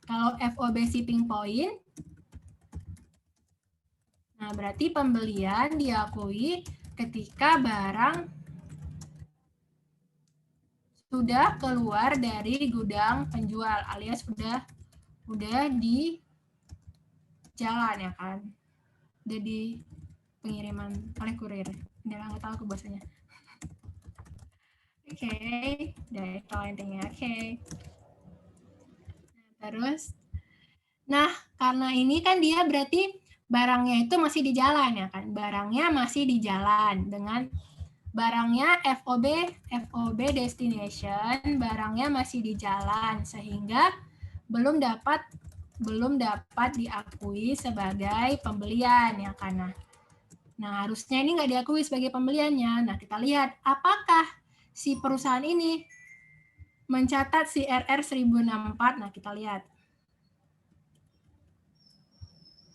kalau FOB shipping point, nah berarti pembelian diakui ketika barang sudah keluar dari gudang penjual alias udah di jalan, ya kan, udah di pengiriman oleh kurir. Nggak tahu aku bahasanya. Oke, dari intinya. Oke. Terus, nah karena ini kan dia berarti barangnya itu masih di jalan, ya kan, barangnya masih di jalan dengan barangnya FOB destination, barangnya masih di jalan sehingga belum dapat diakui sebagai pembelian, ya karena. Nah, harusnya ini nggak diakui sebagai pembeliannya. Nah, kita lihat apakah si perusahaan ini mencatat si RR 1064. Nah, kita lihat.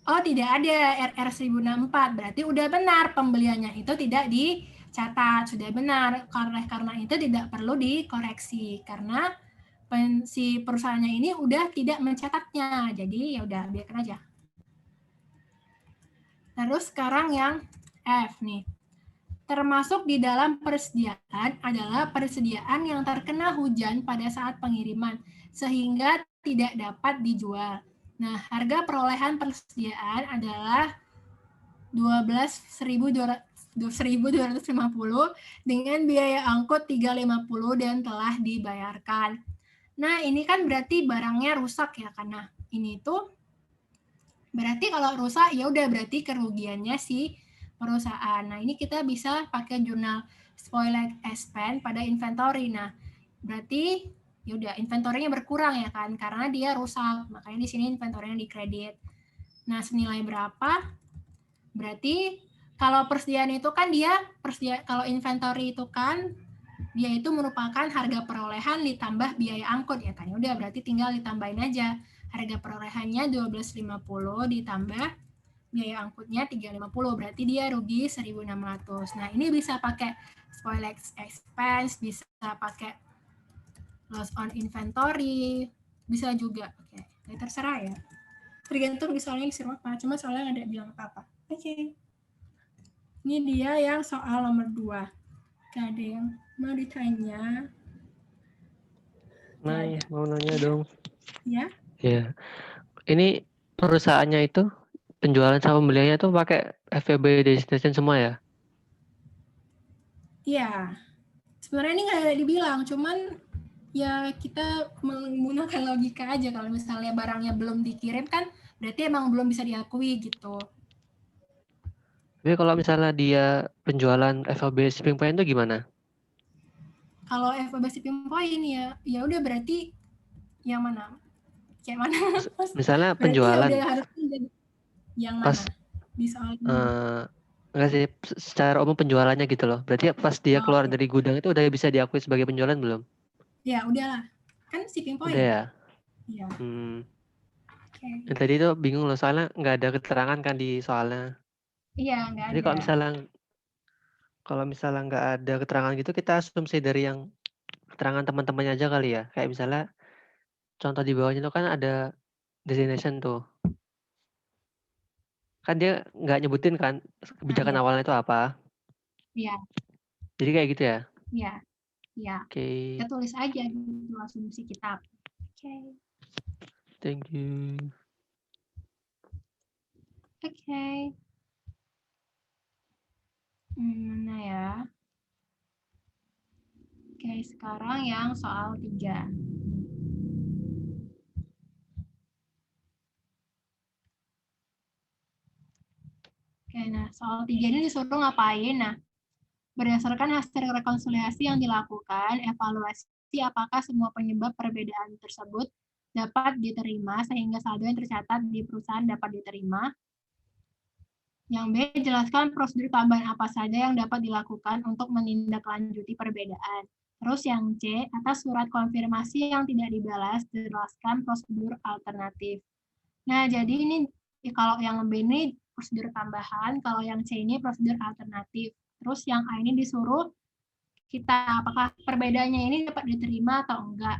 Oh, tidak ada RR 1064. Berarti udah benar pembeliannya itu tidak dicatat, sudah benar. Karena itu tidak perlu dikoreksi karena si perusahaannya ini udah tidak mencatatnya. Jadi ya udah biarkan aja. Terus sekarang yang F nih. Termasuk di dalam persediaan adalah persediaan yang terkena hujan pada saat pengiriman sehingga tidak dapat dijual. Nah, harga perolehan persediaan adalah 12.250 dengan biaya angkut 350 dan telah dibayarkan. Nah, ini kan berarti barangnya rusak, ya, karena ini tuh berarti kalau rusak ya udah berarti kerugiannya si perusahaan. Nah, ini kita bisa pakai jurnal spoiled expense pada inventory. Nah, berarti ya udah inventory-nya berkurang ya kan, karena dia rusak, makanya di sini inventory-nya dikredit. Nah, senilai berapa? Berarti kalau persediaan itu kan kalau inventory itu kan dia itu merupakan harga perolehan ditambah biaya angkut ya kan. Udah berarti tinggal ditambahin aja. Harga perolehannya 12.50 ditambah biaya angkutnya 350, berarti dia rugi 1.600. Nah, ini bisa pakai spoil expense, bisa pakai loss on inventory, bisa juga. Oke, ya terserah ya. Tergantung di soalnya disuruh apa, cuma soalnya nggak ada bilang apa-apa. Oke. Ini dia yang soal nomor 2. Gak ada yang mau ditanya? Nah, ya, mau nanya dong. Ya? Ya. Ini perusahaannya itu penjualan sama pembeliannya tuh pakai FEB destination semua ya? Iya. Sebenarnya ini nggak ada dibilang, cuman ya kita menggunakan logika aja. Kalau misalnya barangnya belum dikirim kan berarti emang belum bisa diakui gitu. Tapi kalau misalnya dia penjualan FEB shipping point itu gimana? Kalau FOB shipping point ya udah berarti yang mana? Kayak mana? Misalnya Berarti ya penjualan udah harus jadi yang pas mana di soal ini. enggak sih secara umum penjualannya gitu loh. Berarti pas dia Oh, keluar oke. dari gudang itu udah bisa diakui sebagai penjualan belum? Ya udahlah. Kan shipping Udah point. ya. Iya. Oke. Yang tadi tuh bingung loh soalnya nggak ada keterangan kan di soalnya. Iya, nggak Jadi ada. kalau misalnya nggak ada keterangan gitu kita asumsi dari yang keterangan teman-temannya aja kali ya. Kayak misalnya contoh di bawahnya itu kan ada destination tuh. Kan dia nggak nyebutin kan Nah, kebijakan iya. awalnya itu apa. Iya, Jadi kayak gitu ya. iya, iya. Oke, Kita tulis aja dulu asumsi kita. Oke. thank you. Oke. Mana ya? Oke, sekarang yang soal 3. Oke, nah soal 3 ini disuruh ngapain? Nah, berdasarkan hasil rekonsiliasi yang dilakukan, evaluasi apakah semua penyebab perbedaan tersebut dapat diterima sehingga saldo yang tercatat di perusahaan dapat diterima. Yang B, jelaskan prosedur tambahan apa saja yang dapat dilakukan untuk menindaklanjuti perbedaan. Terus yang C, atas surat konfirmasi yang tidak dibalas, jelaskan prosedur alternatif. Nah, jadi ini kalau yang B ini prosedur tambahan, kalau yang C ini prosedur alternatif. Terus yang A ini disuruh kita apakah perbedaannya ini dapat diterima atau enggak.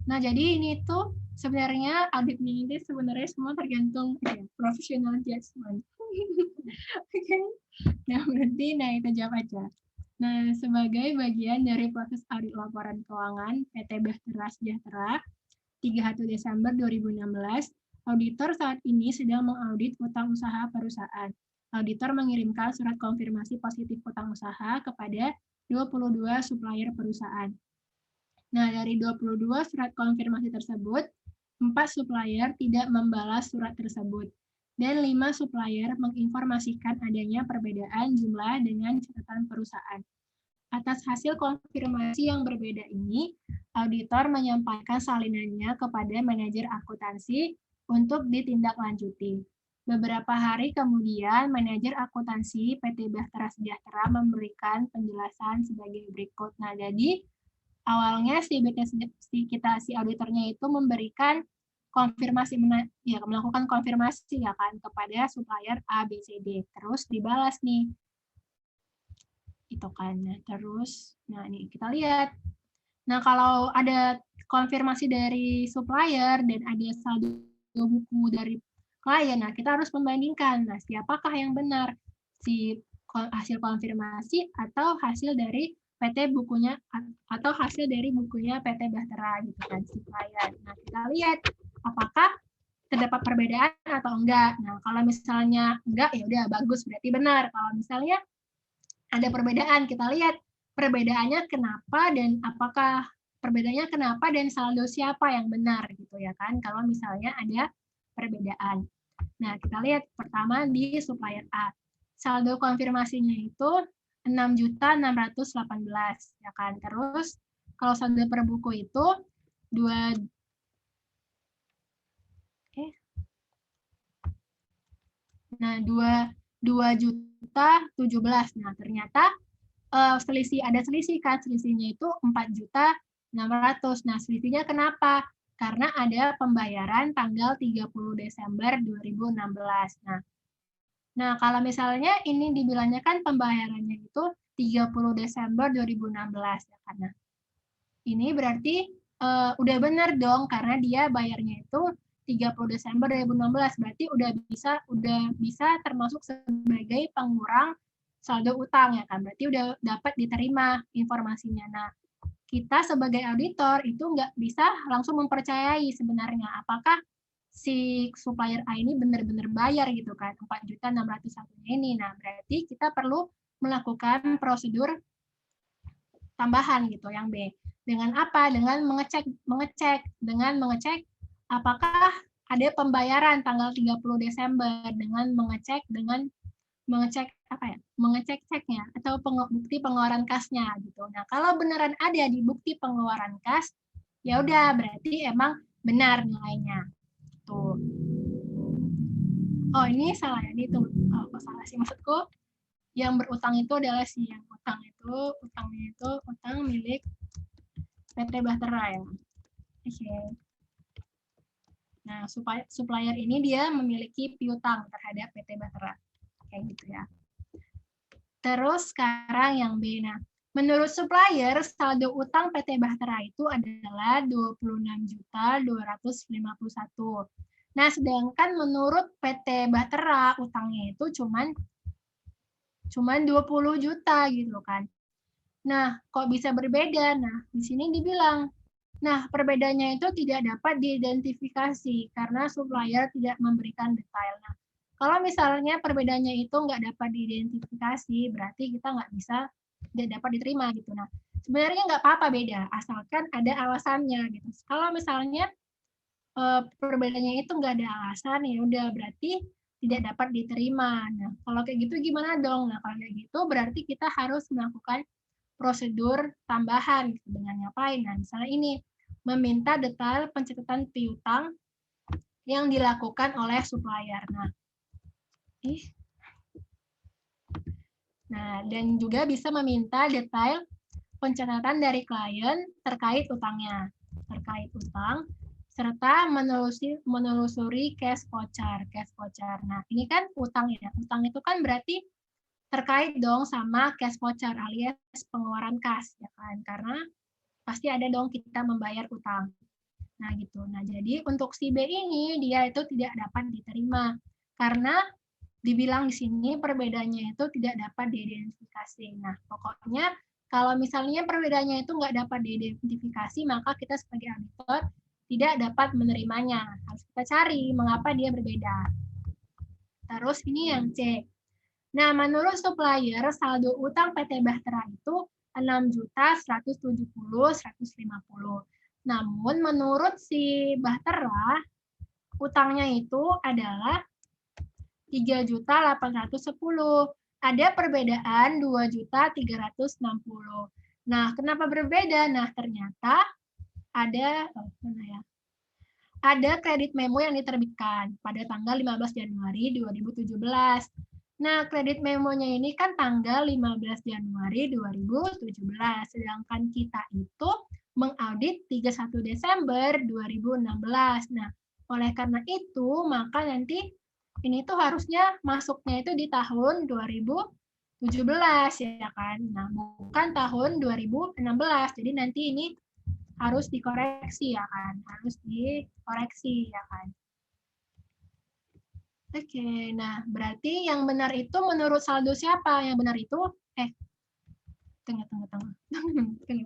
Nah, jadi ini tuh sebenarnya auditnya ini sebenarnya semua tergantung professional judgment. Oke. Nah, berarti kita jawab aja. Nah, sebagai bagian dari proses audit laporan keuangan PT Bahtera Sejahtera 31 Desember 2016, auditor saat ini sedang mengaudit utang usaha perusahaan. Auditor mengirimkan surat konfirmasi positif utang usaha kepada 22 supplier perusahaan. Nah, dari 22 surat konfirmasi tersebut, 4 supplier tidak membalas surat tersebut, dan 5 supplier menginformasikan adanya perbedaan jumlah dengan catatan perusahaan. Atas hasil konfirmasi yang berbeda ini, auditor menyampaikan salinannya kepada manajer akuntansi untuk ditindaklanjuti. Beberapa hari kemudian, manajer akuntansi PT Bahtera Sejahtera memberikan penjelasan sebagai berikut. Nah, jadi awalnya si auditornya itu memberikan konfirmasi melakukan konfirmasi ya kan kepada supplier A, B, C, D. Terus dibalas nih. Itu kan. Nah, terus nih kita lihat. Nah, kalau ada konfirmasi dari supplier dan ada saldo buku dari klien, nah kita harus membandingkan. Nah, siapakah yang benar? Si hasil konfirmasi atau hasil dari PT bukunya atau hasil dari bukunya PT Bahtera gitu kan si klien. Nah, kita lihat apakah terdapat perbedaan atau enggak. Nah, kalau misalnya enggak ya udah bagus berarti benar. Kalau misalnya ada perbedaan, kita lihat perbedaannya kenapa dan apakah perbedaannya kenapa dan saldo siapa yang benar gitu ya kan kalau misalnya ada perbedaan. Nah, kita lihat pertama di supplier A. Saldo konfirmasinya itu 6.618 ya kan. Terus Kalau saldo per buku itu 2 2.017.000. Nah, ternyata ada selisih kan, selisihnya itu 4.600.000. Nah, selisihnya kenapa? Karena ada pembayaran tanggal 30 Desember 2016. Nah, kalau misalnya ini dibilangnya kan pembayarannya itu 30 Desember 2016 ya karena ini berarti udah benar dong karena dia bayarnya itu 30 Desember 2016, berarti udah bisa termasuk sebagai pengurang saldo utang ya kan, berarti udah dapat diterima informasinya. Nah, kita sebagai auditor itu nggak bisa langsung mempercayai sebenarnya apakah si supplier A ini benar-benar bayar gitu kan, 4.601.000 ini. Nah, berarti kita perlu melakukan prosedur tambahan gitu yang B. Dengan apa? Dengan mengecek apakah ada pembayaran tanggal 30 Desember dengan mengecek ceknya atau bukti pengeluaran kasnya gitu. Nah, kalau beneran ada di bukti pengeluaran kas, ya udah berarti emang benar nilainya. Tuh. Oh, ini salah ya, ini tuh. Oh, kok salah sih maksudku? Yang berutang itu adalah si yang utangnya itu utang milik PT Bahtera ya. Oke. Nah, supplier ini dia memiliki piutang terhadap PT Bahtera. Kayak gitu ya. Terus sekarang yang B. Nah, menurut supplier, saldo utang PT Bahtera itu adalah 26.251. Nah, sedangkan menurut PT Bahtera utangnya itu cuman 20 juta gitu kan. Nah, kok bisa berbeda? Nah, di sini dibilang, nah perbedaannya itu tidak dapat diidentifikasi karena supplier tidak memberikan detail. Nah, kalau misalnya perbedaannya itu nggak dapat diidentifikasi, berarti kita tidak dapat diterima gitu. Nah, sebenarnya nggak apa-apa beda, asalkan ada alasannya gitu. Kalau misalnya perbedaannya itu nggak ada alasan, ya udah berarti tidak dapat diterima. Nah, kalau kayak gitu gimana dong? Nah, kalau kayak gitu berarti kita harus melakukan prosedur tambahan gitu. Dengan ngapain? Nah, misalnya ini, meminta detail pencatatan piutang yang dilakukan oleh supplier. Nah, dan juga bisa meminta detail pencatatan dari klien terkait utangnya. Terkait utang, serta menelusuri cash voucher. Nah, ini kan utang ya. Utang itu kan berarti terkait dong sama cash voucher alias pengeluaran kas ya kan. Karena pasti ada dong kita membayar utang. Nah, gitu. Nah, jadi untuk si B ini dia itu tidak dapat diterima karena dibilang di sini perbedaannya itu tidak dapat diidentifikasi. Nah, pokoknya kalau misalnya perbedaannya itu nggak dapat diidentifikasi, maka kita sebagai auditor tidak dapat menerimanya. Harus kita cari mengapa dia berbeda. Terus ini yang C. Nah, menurut supplier, saldo utang PT Bahtera itu 6.170.150. Namun menurut si Bahtera, utangnya itu adalah 3.810. Ada perbedaan 2.360. Nah, kenapa berbeda? Nah, ternyata ada kredit memo yang diterbitkan pada tanggal 15 Januari 2017. Nah, kredit memonya ini kan tanggal 15 Januari 2017, sedangkan kita itu mengaudit 31 Desember 2016. Nah, oleh karena itu, maka nanti ini tuh harusnya masuknya itu di tahun 2017 ya kan. Nah, bukan tahun 2016. Jadi nanti ini harus dikoreksi ya kan. Harus dikoreksi ya kan. Oke, nah berarti yang benar itu menurut saldo siapa? Yang benar itu tunggu.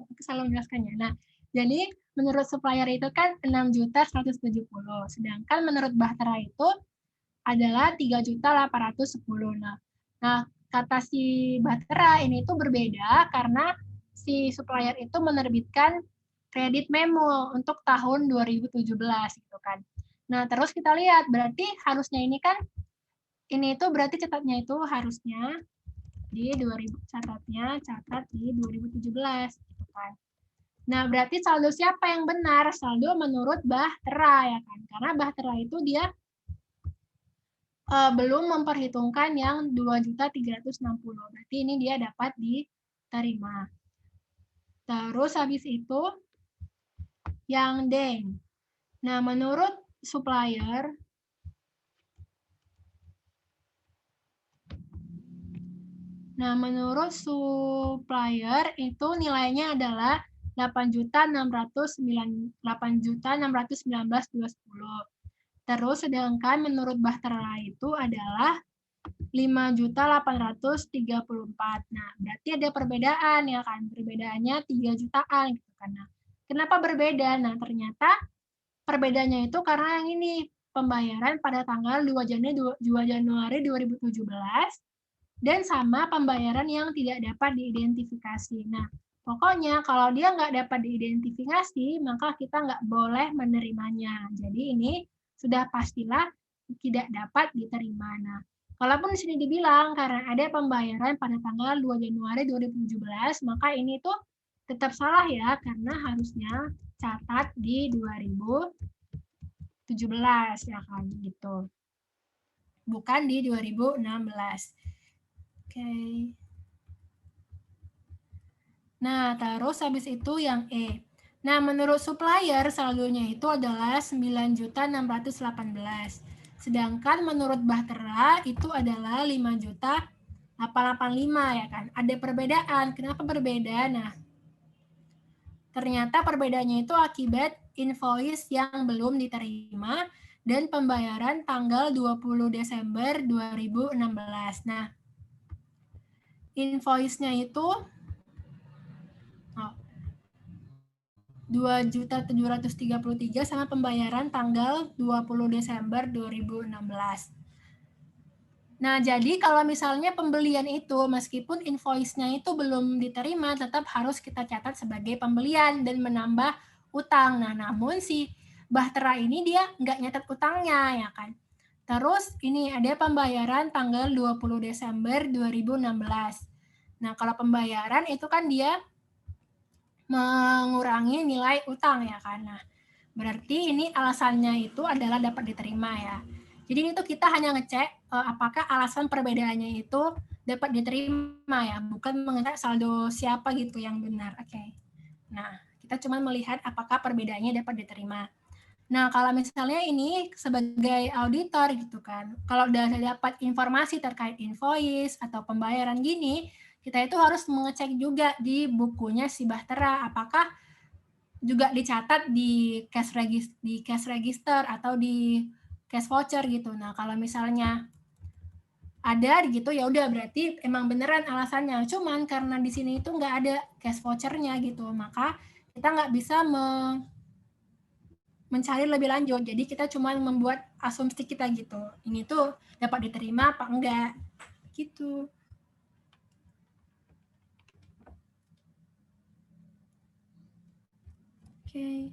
Aku salah menjelaskannya. Nah, jadi menurut supplier itu kan 6.170. Sedangkan menurut Bahtera itu adalah 3.810. Nah, kata si Bahtera ini itu berbeda karena si supplier itu menerbitkan kredit memo untuk tahun 2017 gitu kan. Nah, terus kita lihat berarti harusnya ini kan ini itu berarti catatnya itu harusnya di 2000 catat di 2017 gitu kan. Nah, berarti saldo siapa yang benar? Saldo menurut Bahtera, ya kan? Karena Bahtera itu dia belum memperhitungkan yang 2.360.000. Berarti ini dia dapat diterima. Terus habis itu yang Deng. Nah, menurut supplier itu nilainya adalah 8.619.210. Terus sedangkan menurut Bahtera itu adalah 5.834. Nah, berarti ada perbedaan ya kan? Perbedaannya 3 jutaan gitu kan. Nah, kenapa berbeda? Nah, ternyata perbedaannya itu karena yang ini pembayaran pada tanggal 2 Januari 2017 dan sama pembayaran yang tidak dapat diidentifikasi. Nah, pokoknya kalau dia nggak dapat diidentifikasi, maka kita nggak boleh menerimanya. Jadi ini sudah pastilah tidak dapat diterima. Nah, kalaupun di sini dibilang karena ada pembayaran pada tanggal 2 Januari 2017, maka ini tuh tetap salah ya, karena harusnya catat di 2017 ya kan gitu. Bukan di 2016. Oke. Nah, terus habis itu yang E. Nah, menurut supplier saldonya itu adalah 9.618. Sedangkan menurut Bahtera itu adalah 5.885 ya kan. Ada perbedaan. Kenapa berbeda? Nah, ternyata perbedaannya itu akibat invoice yang belum diterima dan pembayaran tanggal 20 Desember 2016. Nah, invoice-nya itu 2.733 sama pembayaran tanggal 20 Desember 2016. Nah, jadi kalau misalnya pembelian itu meskipun invoice-nya itu belum diterima, tetap harus kita catat sebagai pembelian dan menambah utang. Nah, namun si Bahtera ini dia nggak nyatet utangnya, ya kan. Terus ini ada pembayaran tanggal 20 Desember 2016. Nah, kalau pembayaran itu kan dia mengurangi nilai utang ya kan. Nah, berarti ini alasannya itu adalah dapat diterima ya. Jadi ini tuh kita hanya ngecek apakah alasan perbedaannya itu dapat diterima ya, bukan mengecek saldo siapa gitu yang benar. Oke. Nah, kita cuma melihat apakah perbedaannya dapat diterima. Nah, kalau misalnya ini sebagai auditor gitu kan, kalau udah dapat informasi terkait invoice atau pembayaran gini, kita itu harus mengecek juga di bukunya si Bahtera apakah juga dicatat di cash register atau di cash voucher gitu. Nah, kalau misalnya ada gitu ya udah berarti emang beneran alasannya. Cuman karena di sini itu nggak ada cash vouchernya gitu, maka kita nggak bisa mencari lebih lanjut. Jadi kita cuma membuat asumsi kita gitu. Ini tuh dapat diterima apa enggak gitu. Oke.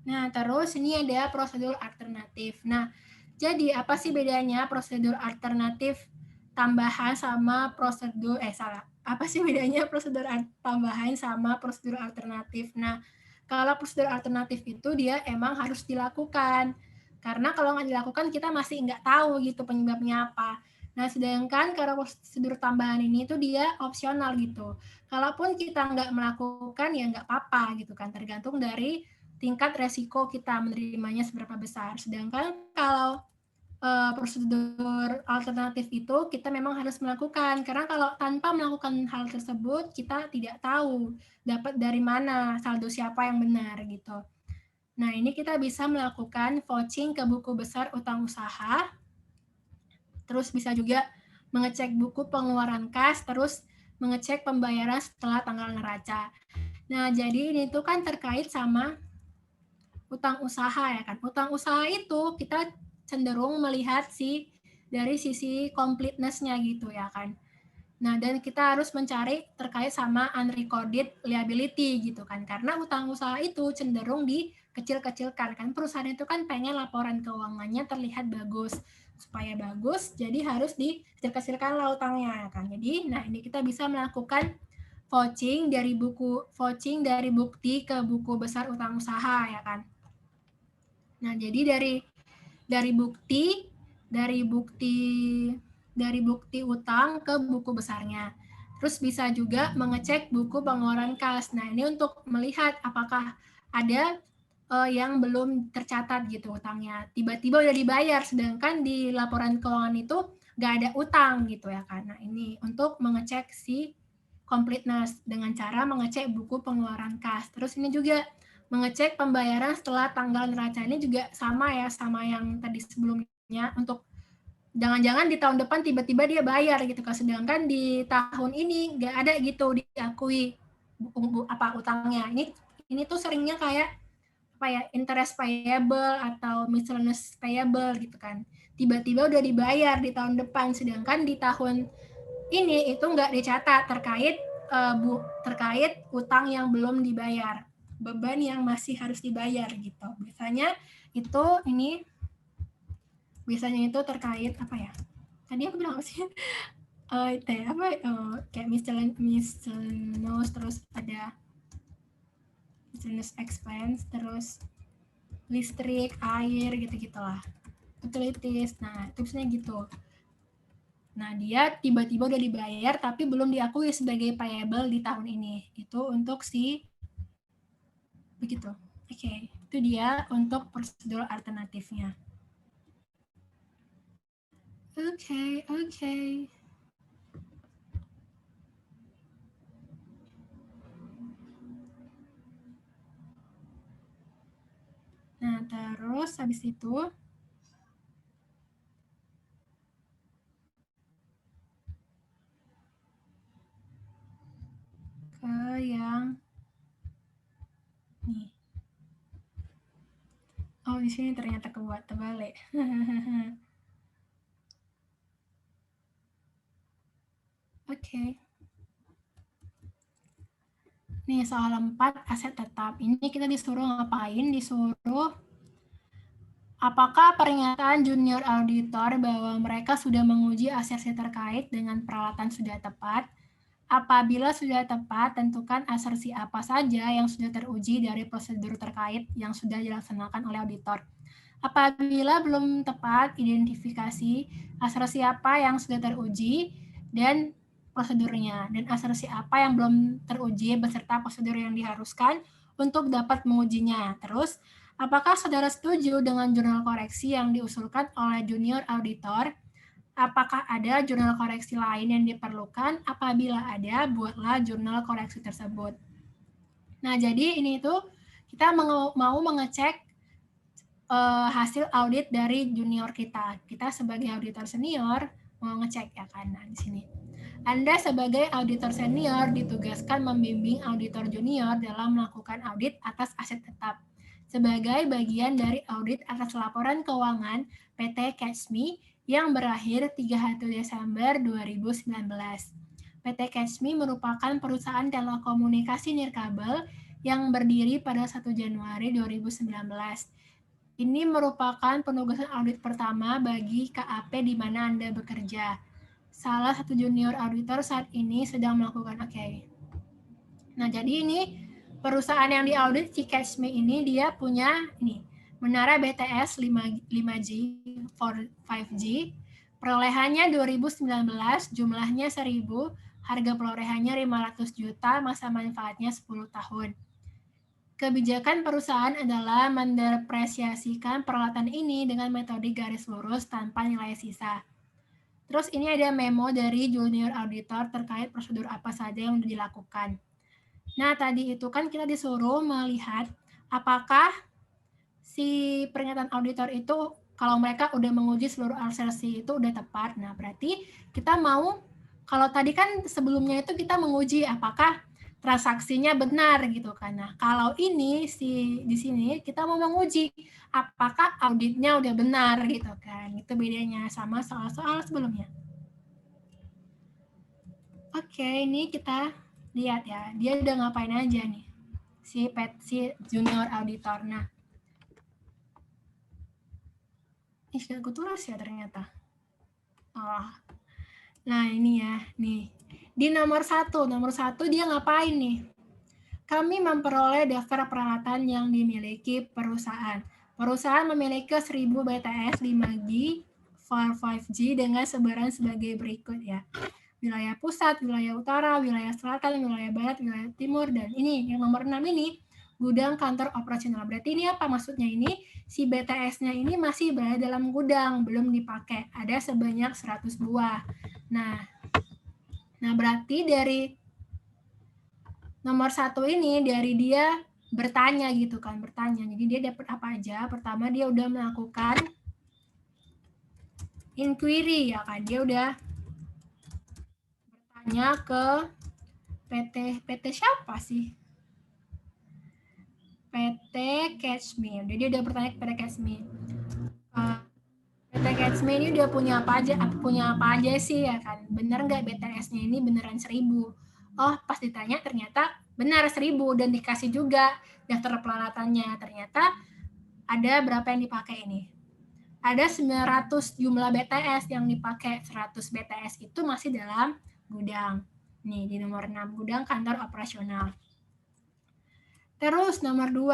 Nah, terus ini ada prosedur alternatif. Nah, jadi apa sih bedanya prosedur alternatif tambahan sama prosedur Apa sih bedanya prosedur tambahan sama prosedur alternatif? Nah, kalau prosedur alternatif itu dia emang harus dilakukan. Karena kalau nggak dilakukan kita masih nggak tahu gitu penyebabnya apa. Nah, sedangkan kalau prosedur tambahan ini tuh dia opsional gitu. Kalaupun kita nggak melakukan ya nggak apa-apa gitu kan, tergantung dari tingkat resiko kita menerimanya seberapa besar. Sedangkan kalau prosedur alternatif itu kita memang harus melakukan, karena kalau tanpa melakukan hal tersebut kita tidak tahu dapat dari mana saldo siapa yang benar gitu. Nah, ini kita bisa melakukan vouching ke buku besar utang usaha, terus bisa juga mengecek buku pengeluaran kas, terus mengecek pembayaran setelah tanggal neraca. Nah, jadi ini tuh kan terkait sama utang usaha ya kan. Utang usaha itu kita cenderung melihat dari sisi completeness-nya gitu ya kan. Nah, dan kita harus mencari terkait sama unrecorded liability gitu kan. Karena utang usaha itu cenderung dikecil-kecilkan kan. Perusahaan itu kan pengen laporan keuangannya terlihat bagus. supaya bagus, jadi harus dikecil-kecilkan lah utangnya ya kan. Jadi, nah ini kita bisa melakukan vouching dari bukti ke buku besar utang usaha ya kan. Nah, jadi dari bukti utang ke buku besarnya. Terus bisa juga mengecek buku pengeluaran kas. Nah, ini untuk melihat apakah ada yang belum tercatat gitu utangnya. Tiba-tiba udah dibayar, sedangkan di laporan keuangan itu nggak ada utang gitu ya kan. Nah, ini untuk mengecek si completeness dengan cara mengecek buku pengeluaran kas. Terus ini juga mengecek pembayaran setelah tanggal neraca. Ini juga sama ya, sama yang tadi sebelumnya, untuk jangan-jangan di tahun depan tiba-tiba dia bayar gitu kan, sedangkan di tahun ini nggak ada gitu diakui utangnya. Ini tuh seringnya kayak apa ya, interest payable atau miscellaneous payable gitu kan, tiba-tiba udah dibayar di tahun depan, sedangkan di tahun ini itu nggak dicatat terkait utang yang belum dibayar, beban yang masih harus dibayar gitu. Biasanya itu terkait apa ya? Tadi aku bilang apa sih? Kayak miscellaneous, terus ada miscellaneous expense, terus listrik, air, gitu-gitulah. Utilities. Nah, itu biasanya gitu. Nah, dia tiba-tiba udah dibayar tapi belum diakui sebagai payable di tahun ini. Itu untuk begitu. Oke, itu dia untuk prosedur alternatifnya. Oke. Nah, terus habis itu ke yang nih. Oh, di sini ternyata kebuat terbalik. Oke. Nih, soal 4 aset tetap. Ini kita disuruh ngapain? Disuruh apakah pernyataan junior auditor bahwa mereka sudah menguji asersi terkait dengan peralatan sudah tepat? Apabila sudah tepat, tentukan asersi apa saja yang sudah teruji dari prosedur terkait yang sudah dilaksanakan oleh auditor. Apabila belum tepat, identifikasi asersi apa yang sudah teruji dan prosedurnya, dan asersi apa yang belum teruji beserta prosedur yang diharuskan untuk dapat mengujinya. Terus, apakah saudara setuju dengan jurnal koreksi yang diusulkan oleh junior auditor? Apakah ada jurnal koreksi lain yang diperlukan? Apabila ada, buatlah jurnal koreksi tersebut. Nah, jadi ini tuh kita mau mengecek hasil audit dari junior kita. Kita sebagai auditor senior mau ngecek ya kan. Nah, di sini. Anda sebagai auditor senior ditugaskan membimbing auditor junior dalam melakukan audit atas aset tetap. Sebagai bagian dari audit atas laporan keuangan PT Catch.me yang berakhir 31 Desember 2019. PT Catch.me merupakan perusahaan telekomunikasi nirkabel yang berdiri pada 1 Januari 2019. Ini merupakan penugasan audit pertama bagi KAP di mana Anda bekerja. Salah satu junior auditor saat ini sedang melakukan Nah, jadi ini perusahaan yang diaudit si Catch.me ini dia punya ini menara BTS 5G 5G. Perolehannya 2019, jumlahnya 1000, harga perolehannya 500 juta, masa manfaatnya 10 tahun. Kebijakan perusahaan adalah mendepresiasikan peralatan ini dengan metode garis lurus tanpa nilai sisa. Terus ini ada memo dari junior auditor terkait prosedur apa saja yang sudah dilakukan. Nah, tadi itu kan kita disuruh melihat apakah si pernyataan auditor itu kalau mereka udah menguji seluruh asersi itu udah tepat. Nah, berarti kita mau, kalau tadi kan sebelumnya itu kita menguji apakah transaksinya benar gitu kan. Nah, kalau ini di sini kita mau menguji apakah auditnya udah benar gitu kan. Itu bedanya sama soal-soal sebelumnya. Oke, ini kita lihat ya. Dia udah ngapain aja nih. Si junior auditor. Nah, Ih, gak gue tulis ya ternyata. Oh. Nah, ini ya, nih. Di nomor 1 dia ngapain nih? Kami memperoleh daftar peralatan yang dimiliki perusahaan. Perusahaan memiliki 1000 BTS 5G, 5G dengan sebaran sebagai berikut ya. Wilayah pusat, wilayah utara, wilayah selatan, wilayah barat, wilayah timur, dan ini yang nomor 6 ini gudang kantor operasional. Berarti ini apa maksudnya ini? Si BTS-nya ini masih berada dalam gudang, belum dipakai. Ada sebanyak 100 buah. Nah berarti dari nomor 1 ini dari dia bertanya gitu kan, bertanya. Jadi dia dapat apa aja? Pertama dia udah melakukan inquiry ya kan, dia udah bertanya ke PT siapa sih? PT Catchme. Jadi dia udah bertanya ke PT Catchme. PT Catchme ini udah punya apa aja sih ya kan? Bener nggak BTS-nya ini beneran 1000? Oh, pas ditanya ternyata benar 1000 dan dikasih juga daftar peralatannya. Ternyata ada berapa yang dipakai ini? Ada 900 jumlah BTS yang dipakai. 100 BTS itu masih dalam gudang. Nih di nomor 6, gudang kantor operasional. Terus nomor 2,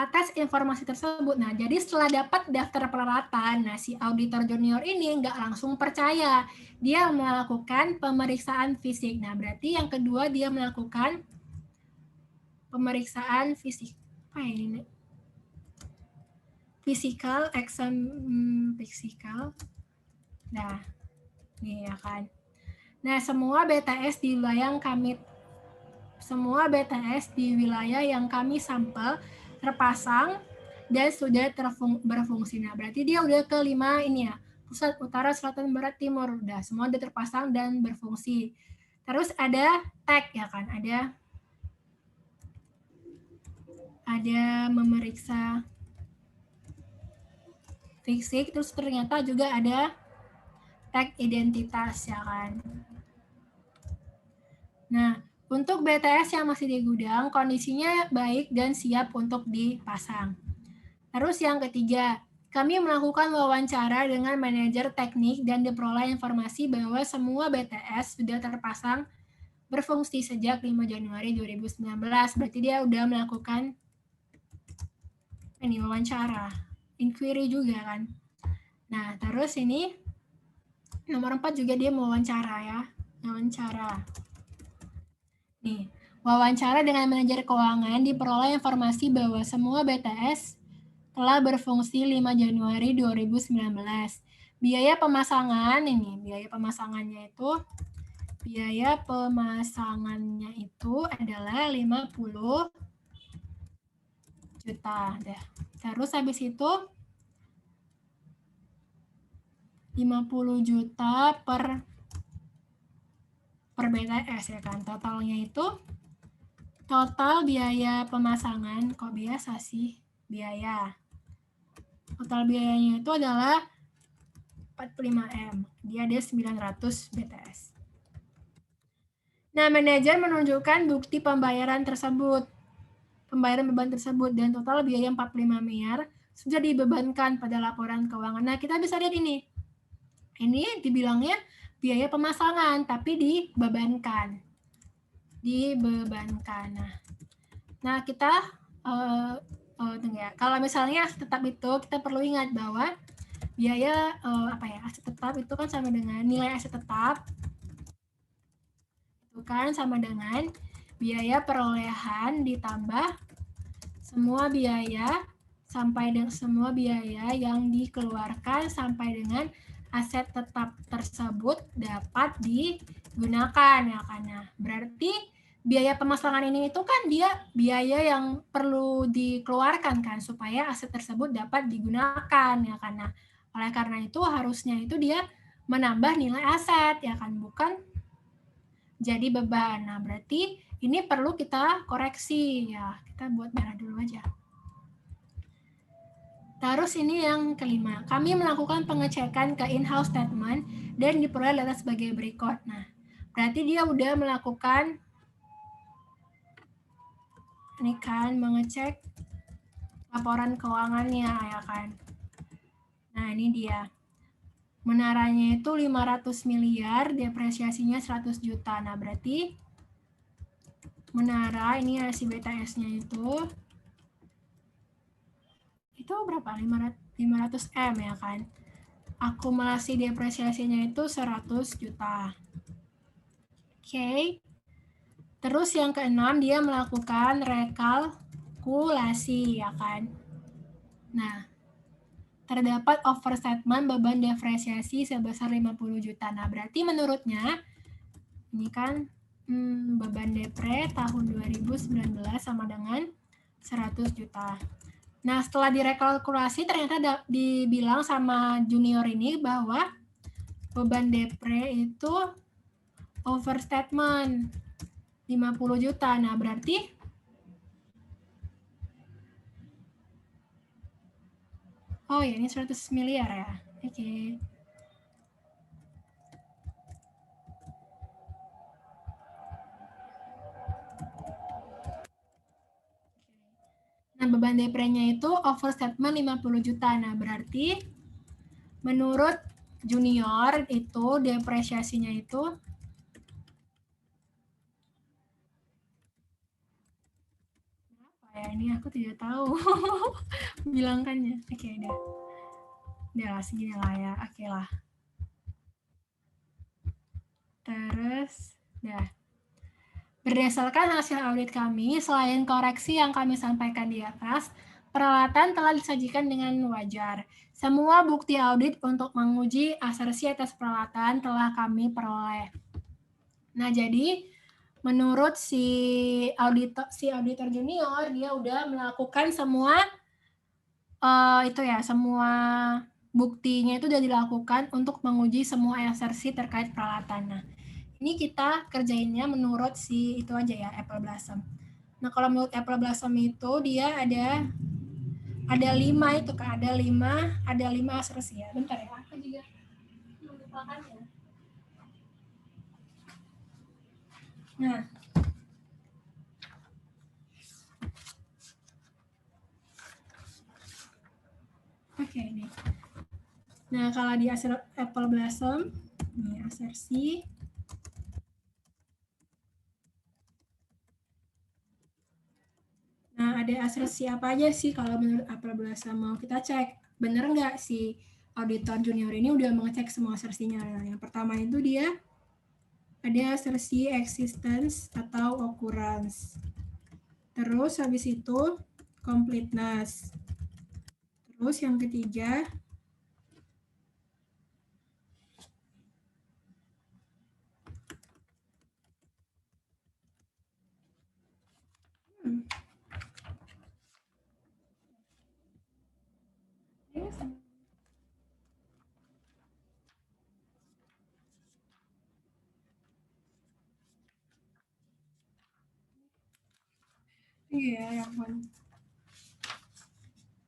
atas informasi tersebut. Nah, jadi setelah dapat daftar peralatan, nah si auditor junior ini nggak langsung percaya. Dia melakukan pemeriksaan fisik. Nah, berarti yang kedua dia melakukan pemeriksaan fisik. Apa ini? Physical exam, physical. Nah, nih ya kan. Nah, semua BTS di wilayah yang kami sampel terpasang dan sudah berfungsi. Nah, berarti dia udah ke 5 ini ya. Pusat, utara, selatan, barat, timur. Udah, semua udah terpasang dan berfungsi. Terus ada tag ya kan, ada memeriksa fisik, terus ternyata juga ada tag identitas ya kan. Nah, untuk BTS yang masih di gudang, kondisinya baik dan siap untuk dipasang. Terus yang ketiga, kami melakukan wawancara dengan manajer teknik dan diperoleh informasi bahwa semua BTS sudah terpasang berfungsi sejak 5 Januari 2019. Berarti dia udah melakukan wawancara, inquiry juga kan. Nah, terus ini nomor 4 juga dia mewawancara ya. Wawancara. Nih, wawancara dengan manajer keuangan diperoleh informasi bahwa semua BTS telah berfungsi 5 Januari 2019. Biaya pemasangannya itu adalah 50 juta. Terus habis itu 50 juta per BTS ya kan. Totalnya itu total biaya pemasangan, kok biasa sih biaya. Total biayanya itu adalah 45M. Dia ada 900 BTS. Nah, manajer menunjukkan bukti pembayaran beban tersebut dan total biaya 45 miliar sudah dibebankan pada laporan keuangan. Nah, kita bisa lihat ini. Ini dibilangnya biaya pemasangan, tapi dibebankan. Nah, kita kalau misalnya aset tetap itu kita perlu ingat bahwa biaya aset tetap itu kan sama dengan nilai aset tetap itu kan sama dengan biaya perolehan ditambah semua biaya yang dikeluarkan sampai dengan aset tetap tersebut dapat digunakan ya karena berarti biaya pemasangan ini itu kan dia biaya yang perlu dikeluarkan kan supaya aset tersebut dapat digunakan ya karena oleh karena itu harusnya itu dia menambah nilai aset ya kan bukan jadi beban. Nah, berarti ini perlu kita koreksi ya. Kita buat merah dulu aja. Terus ini yang kelima, kami melakukan pengecekan ke in-house statement dan diperoleh data sebagai berikut. Nah, berarti dia udah melakukan ini kan mengecek laporan keuangannya ya kan. Nah, ini dia. Menaranya itu 500 miliar, depresiasinya 100 juta. Nah, berarti menara, ini si BTS-nya itu berapa? 500 M ya kan? Akumulasi depresiasinya itu 100 juta. Oke. Terus yang keenam, dia melakukan rekalkulasi, ya kan? Nah, terdapat overstatement beban depresiasi sebesar 50 juta. Nah, berarti menurutnya, ini kan beban depre tahun 2019 sama dengan 100 juta. Nah, setelah direkalkulasi ternyata dibilang sama junior ini bahwa beban depre itu overstatement 50 juta. Nah, berarti oh ya, ini 100 miliar ya. Oke. Nah, beban deprenya itu overstatement 50 juta. Nah, berarti menurut junior itu depresiasinya itu berapa ya? Ini aku tidak tahu. Bilangkannya. Oke, udah. Udah lah, segini lah ya. Oke lah. Terus, dah. Berdasarkan hasil audit kami, selain koreksi yang kami sampaikan di atas, peralatan telah disajikan dengan wajar. Semua bukti audit untuk menguji asersi atas peralatan telah kami peroleh. Nah, jadi menurut si auditor junior, dia udah melakukan semua semua buktinya itu sudah dilakukan untuk menguji semua asersi terkait peralatan. Nah, ini kita kerjainnya menurut si itu aja ya, Apple Blossom. Nah, kalau menurut Apple Blossom itu dia ada 5 itu kan, ada 5 asersi ya. Bentar ya, aku juga melupakannya. Nah, oke nih. Nah, kalau di Apple Blossom, ini asersi. Nah, ada asersi apa aja sih kalau menurut Apple Blossom? Mau kita cek, bener nggak si auditor junior ini udah mengecek semua asersinya. Nah, yang pertama itu dia ada asersi existence atau occurrence. Terus habis itu completeness. Terus yang ketiga iya, yang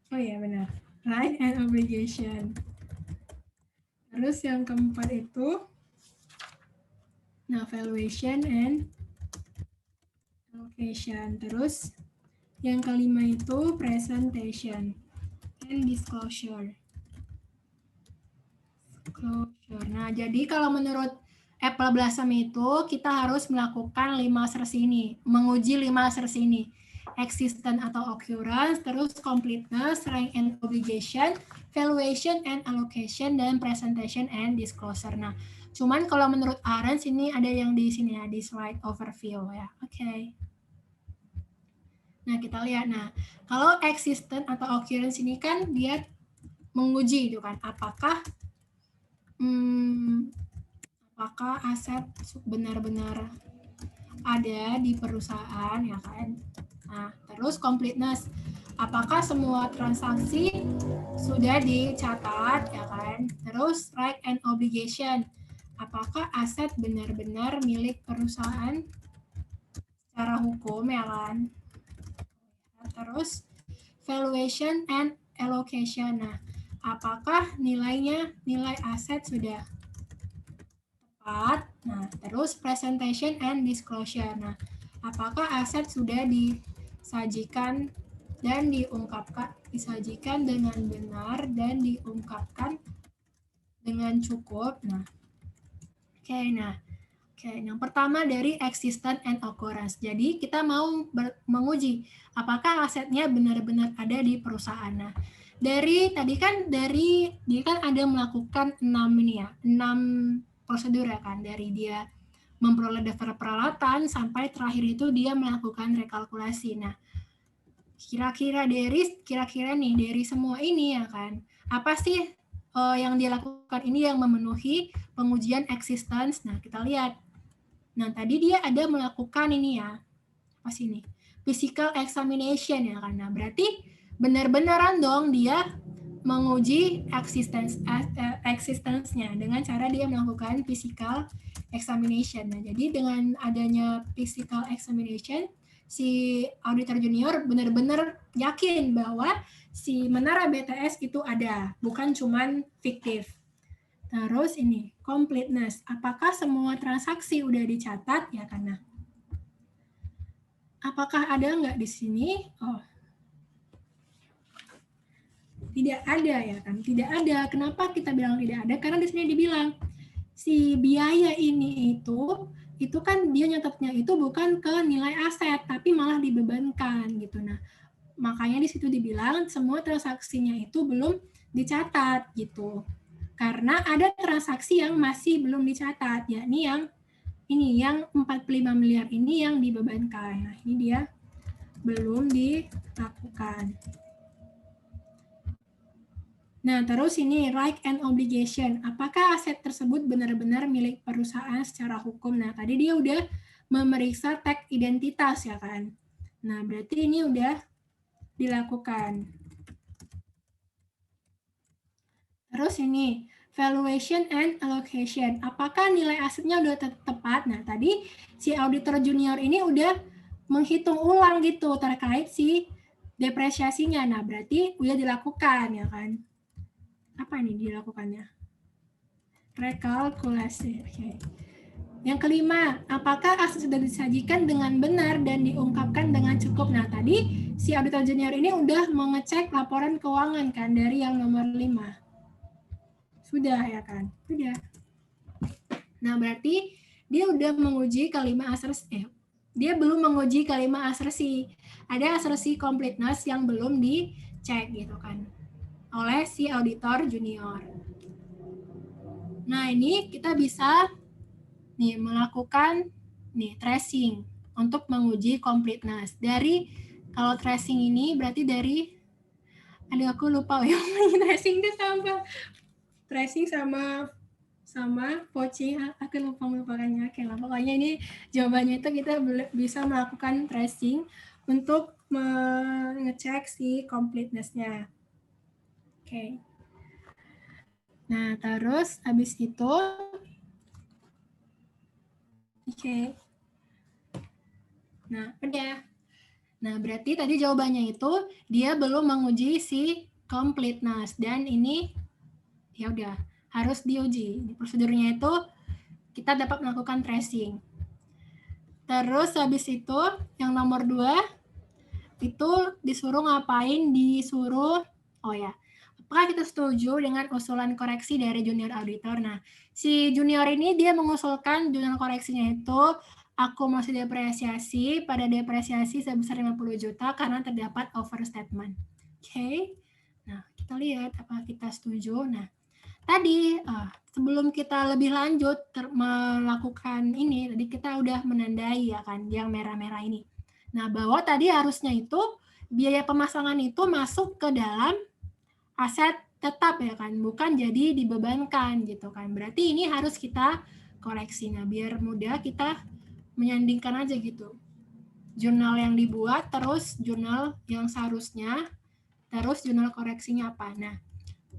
oh iya benar, right and obligation. Terus yang keempat itu valuation and allocation. Terus yang kelima itu presentation and disclosure. Nah, jadi kalau menurut Apple Blossom itu kita harus melakukan 5 asersi ini, menguji 5 asersi ini. Existence atau occurrence, terus completeness, rank and obligation, valuation and allocation, dan presentation and disclosure. Nah, cuman kalau menurut Arens ini ada yang di sini ya, di slide overview ya. Oke. Nah, kita lihat. Nah, kalau existence atau occurrence ini kan dia menguji itu kan, apakah aset benar-benar ada di perusahaan ya kan. Nah, terus completeness, apakah semua transaksi sudah dicatat ya kan. Terus right and obligation, apakah aset benar-benar milik perusahaan secara hukum ya kan. Nah, terus valuation and allocation, nah apakah nilai aset sudah tepat. Nah, terus presentation and disclosure. Nah, apakah aset sudah disajikan dan diungkapkan, disajikan dengan benar dan diungkapkan dengan cukup. Nah, yang pertama dari existence and occurrence. Jadi kita mau menguji apakah asetnya benar-benar ada di perusahaan. Nah, dia kan ada melakukan 6 prosedur ya kan, dari dia memperoleh daftar peralatan sampai terakhir itu dia melakukan rekalkulasi. Nah, kira-kira dari semua ini ya kan, apa sih yang dia lakukan ini yang memenuhi pengujian existence? Nah, kita lihat. Nah, tadi dia ada melakukan ini ya, apa sih ini? Physical examination ya kan. Nah, berarti benar-benaran dong dia menguji existence-nya dengan cara dia melakukan physical examination. Nah, jadi dengan adanya physical examination, si auditor junior benar-benar yakin bahwa si menara BTS itu ada, bukan cuman fiktif. Terus ini, completeness. Apakah semua transaksi udah dicatat ya karena? Apakah ada nggak di sini? Oh, tidak ada ya kan? Tidak ada. Kenapa kita bilang tidak ada? Karena di sini dibilang si biaya ini itu kan dia nyatetnya itu bukan ke nilai aset, tapi malah dibebankan gitu. Nah, makanya di situ dibilang semua transaksinya itu belum dicatat gitu. Karena ada transaksi yang masih belum dicatat, yakni yang 45 miliar ini yang dibebankan. Nah, ini dia belum dilakukan. Nah, terus ini right and obligation. Apakah aset tersebut benar-benar milik perusahaan secara hukum? Nah, tadi dia udah memeriksa tag identitas ya kan. Nah, berarti ini udah dilakukan. Terus ini valuation and allocation. Apakah nilai asetnya udah tepat? Nah, tadi si auditor junior ini udah menghitung ulang gitu terkait si depresiasinya. Nah, berarti udah dilakukan ya kan. Apa nih dilakukannya? Rekalkulasi. Okay. Yang kelima, apakah aset sudah disajikan dengan benar dan diungkapkan dengan cukup? Nah, tadi si auditor junior ini udah mengecek laporan keuangan kan dari yang nomor 5. Sudah ya kan? Sudah. Nah, berarti dia udah menguji kelima asersi. Dia belum menguji kelima asersi. Ada asersi completeness yang belum dicek gitu kan oleh si auditor junior. Nah, ini kita bisa melakukan tracing untuk menguji completeness. Kalau tracing ini berarti dari aku lupa ya. Tracing itu sama poaching, aku lupa melupakannya. Oke lah, pokoknya ini jawabannya itu kita bisa melakukan tracing untuk mengecek si completeness-nya. Oke. Nah, terus habis itu Nah, udah. Nah, berarti tadi jawabannya itu dia belum menguji si completeness dan ini ya udah harus diuji. Prosedurnya itu kita dapat melakukan tracing. Terus habis itu yang nomor 2 itu disuruh ngapain? Apakah kita setuju dengan usulan koreksi dari junior auditor? Nah, si junior ini dia mengusulkan jurnal koreksinya itu akumulasi depresiasi pada depresiasi sebesar 50 juta karena terdapat overstatement. Oke. Nah, kita lihat apakah kita setuju. Nah, tadi sebelum kita lebih lanjut melakukan ini, tadi kita udah menandai ya kan yang merah-merah ini. Nah, bahwa tadi harusnya itu biaya pemasangan itu masuk ke dalam aset tetap ya kan, bukan jadi dibebankan gitu kan. Berarti ini harus kita koreksi. Nah, biar mudah kita menyandingkan aja gitu. Jurnal yang dibuat, terus jurnal yang seharusnya, terus jurnal koreksinya apa. Nah,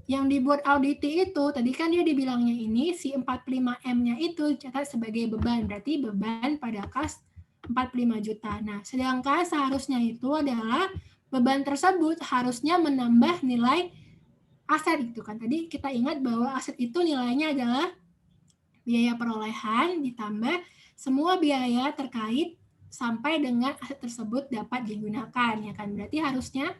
yang dibuat auditi itu, tadi kan dia dibilangnya ini, si 45M-nya itu catat sebagai beban. Berarti beban pada kas 45 juta. Nah, sedangkan seharusnya itu adalah beban tersebut harusnya menambah nilai aset itu kan. Tadi kita ingat bahwa aset itu nilainya adalah biaya perolehan ditambah semua biaya terkait sampai dengan aset tersebut dapat digunakan, ya kan. Berarti harusnya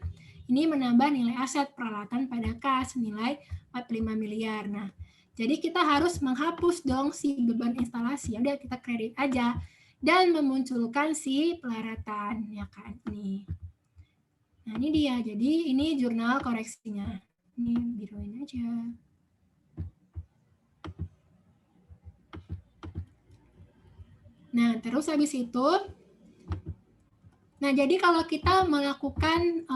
ini menambah nilai aset peralatan pada kas senilai 45 miliar. Nah, jadi kita harus menghapus dong si beban instalasi. Ya udah kita kredit aja dan memunculkan si pelaratan, ya kan. Nih. Nah, ini dia. Jadi ini jurnal koreksinya. Ini biruin aja. Nah, terus habis itu, nah jadi kalau kita melakukan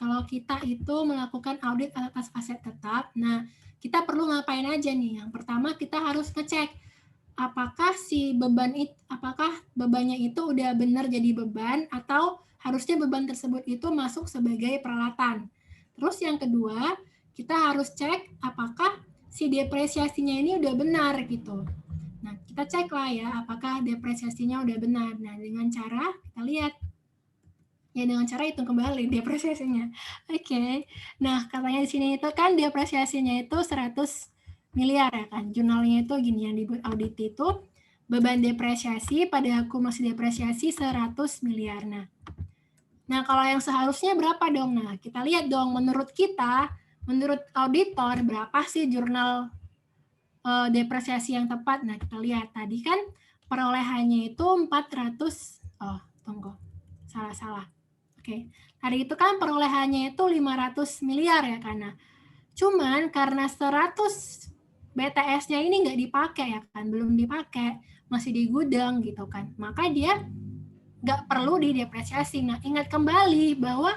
kalau kita itu melakukan audit atas aset tetap, nah kita perlu ngapain aja nih? Yang pertama kita harus ngecek apakah apakah bebannya itu udah benar jadi beban atau harusnya beban tersebut itu masuk sebagai peralatan. Terus yang kedua, kita harus cek apakah si depresiasinya ini udah benar gitu. Nah, kita cek lah ya, apakah depresiasinya udah benar. Nah, dengan cara kita lihat. Ya, dengan cara hitung kembali depresiasinya. Oke. Nah, katanya di sini itu kan depresiasinya itu 100 miliar ya kan. Jurnalnya itu gini, yang dibuat audit itu beban depresiasi pada akumulasi depresiasi 100 miliar. Nah, kalau yang seharusnya berapa dong? Nah, kita lihat dong, menurut kita, menurut auditor, berapa sih jurnal depresiasi yang tepat? Nah, kita lihat tadi kan perolehannya itu 400, tunggu, salah. Oke, tadi itu kan perolehannya itu 500 miliar ya karena. Cuman karena 100 BTS-nya ini nggak dipakai ya kan, belum dipakai, masih di gudang gitu kan. Maka dia nggak perlu didepresiasi. Nah, ingat kembali bahwa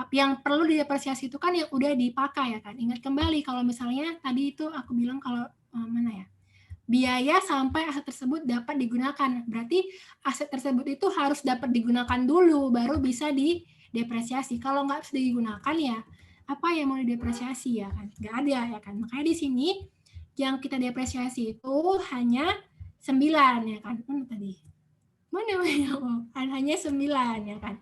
yang perlu didepresiasi itu kan yang udah dipakai ya kan. Ingat kembali kalau misalnya tadi itu aku bilang kalau biaya sampai aset tersebut dapat digunakan. Berarti aset tersebut itu harus dapat digunakan dulu baru bisa didepresiasi. Kalau nggak bisa digunakan ya apa yang mau didepresiasi ya kan? Nggak ada ya kan. Makanya di sini yang kita depresiasi itu hanya 9 ya kan. Mana tadi? Mana hanya 9 ya kan.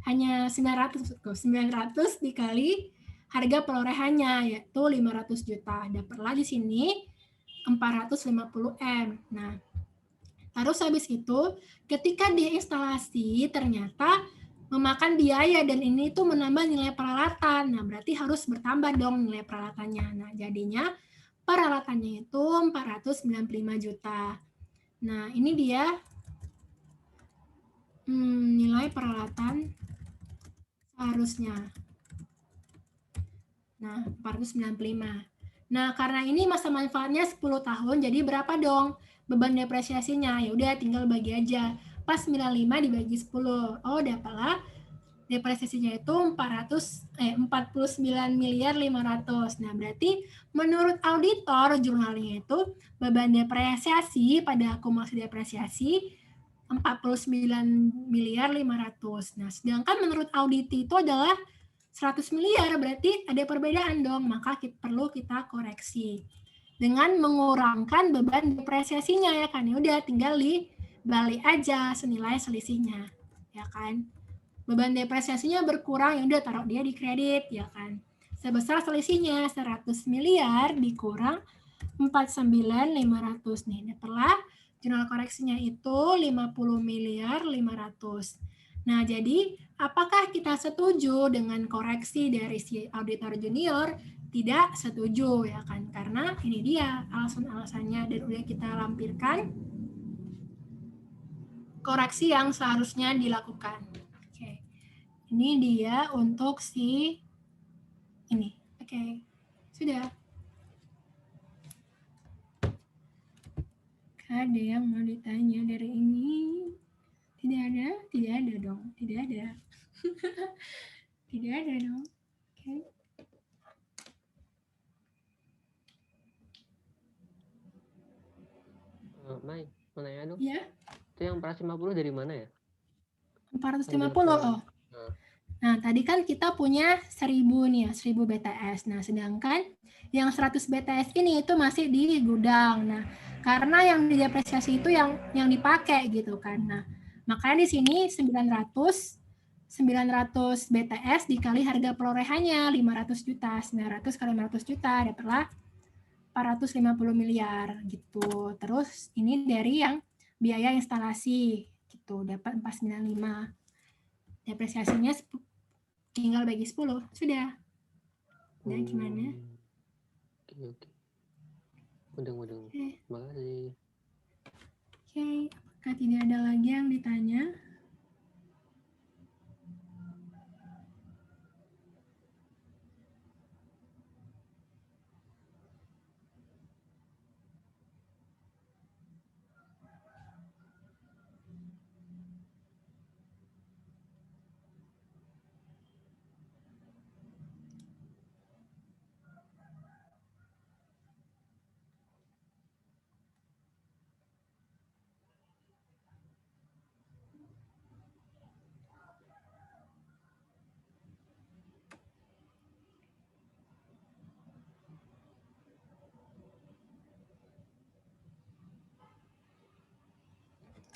Hanya 900 dikali harga perolehannya yaitu 500 juta. Dapatlah di sini 450M. Nah, terus habis itu ketika diinstalasi ternyata memakan biaya dan ini tuh menambah nilai peralatan. Nah, berarti harus bertambah dong nilai peralatannya. Nah, jadinya peralatannya itu 495 juta. Nah, ini dia nilai peralatan seharusnya. Nah, 495. Nah, karena ini masa manfaatnya 10 tahun, jadi berapa dong beban depresiasinya? Ya udah tinggal bagi aja. Pas 95 dibagi 10. Oh, dapatlah depresiasinya itu 49 miliar 500. Nah, berarti menurut auditor jurnalnya itu beban depresiasi pada akumulasi depresiasi 49 miliar 500. Nah, sedangkan menurut audit itu adalah 100 miliar, berarti ada perbedaan dong, maka perlu kita koreksi. Dengan mengurangkan beban depresiasinya ya kan, ya udah tinggal dibalik aja senilai selisihnya, ya kan. Beban depresiasinya berkurang, ya udah taruh dia di kredit, ya kan. Sebesar selisihnya 100 miliar dikurang 49.500 nih. Dapatlah jurnal koreksinya itu 50 miliar 500. Nah, jadi apakah kita setuju dengan koreksi dari si auditor junior? Tidak setuju ya kan, karena ini dia alasan-alasannya dan udah kita lampirkan koreksi yang seharusnya dilakukan. Oke. Ini dia untuk si ini. Oke. Sudah. Ada yang mau ditanya dari ini? Tidak ada? Tidak ada dong. Tidak ada. Tidak ada dong. Oke. Mai, mau nanya dong? Iya. Itu yang 450 dari mana ya? 450 oh. Nah, tadi kan kita punya 1000 nih ya, 1000 BTS. Nah, sedangkan yang 100 BTS ini itu masih di gudang. Nah, karena yang didepresiasi itu yang dipakai gitu kan. Nah, makanya di sini 900 BTS dikali harga perolehannya 500 juta. 900 kali 500 juta dapatlah 450 miliar gitu. Terus ini dari yang biaya instalasi gitu. Tuh, dapat 495. Depresiasinya tinggal bagi 10. Sudah. Nah, gimana? Oke. Mudeng. Oke. Terima kasih. Oke, apakah tidak ada lagi yang ditanya?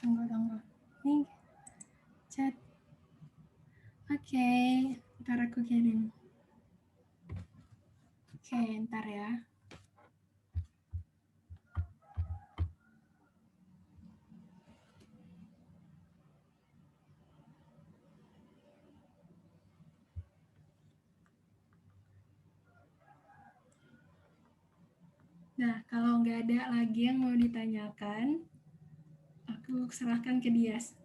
Tunggu. Nih, chat. Oke, ntar aku kirim. Oke, ntar ya. Nah, kalau nggak ada lagi yang mau ditanyakan, aku serahkan ke Dias.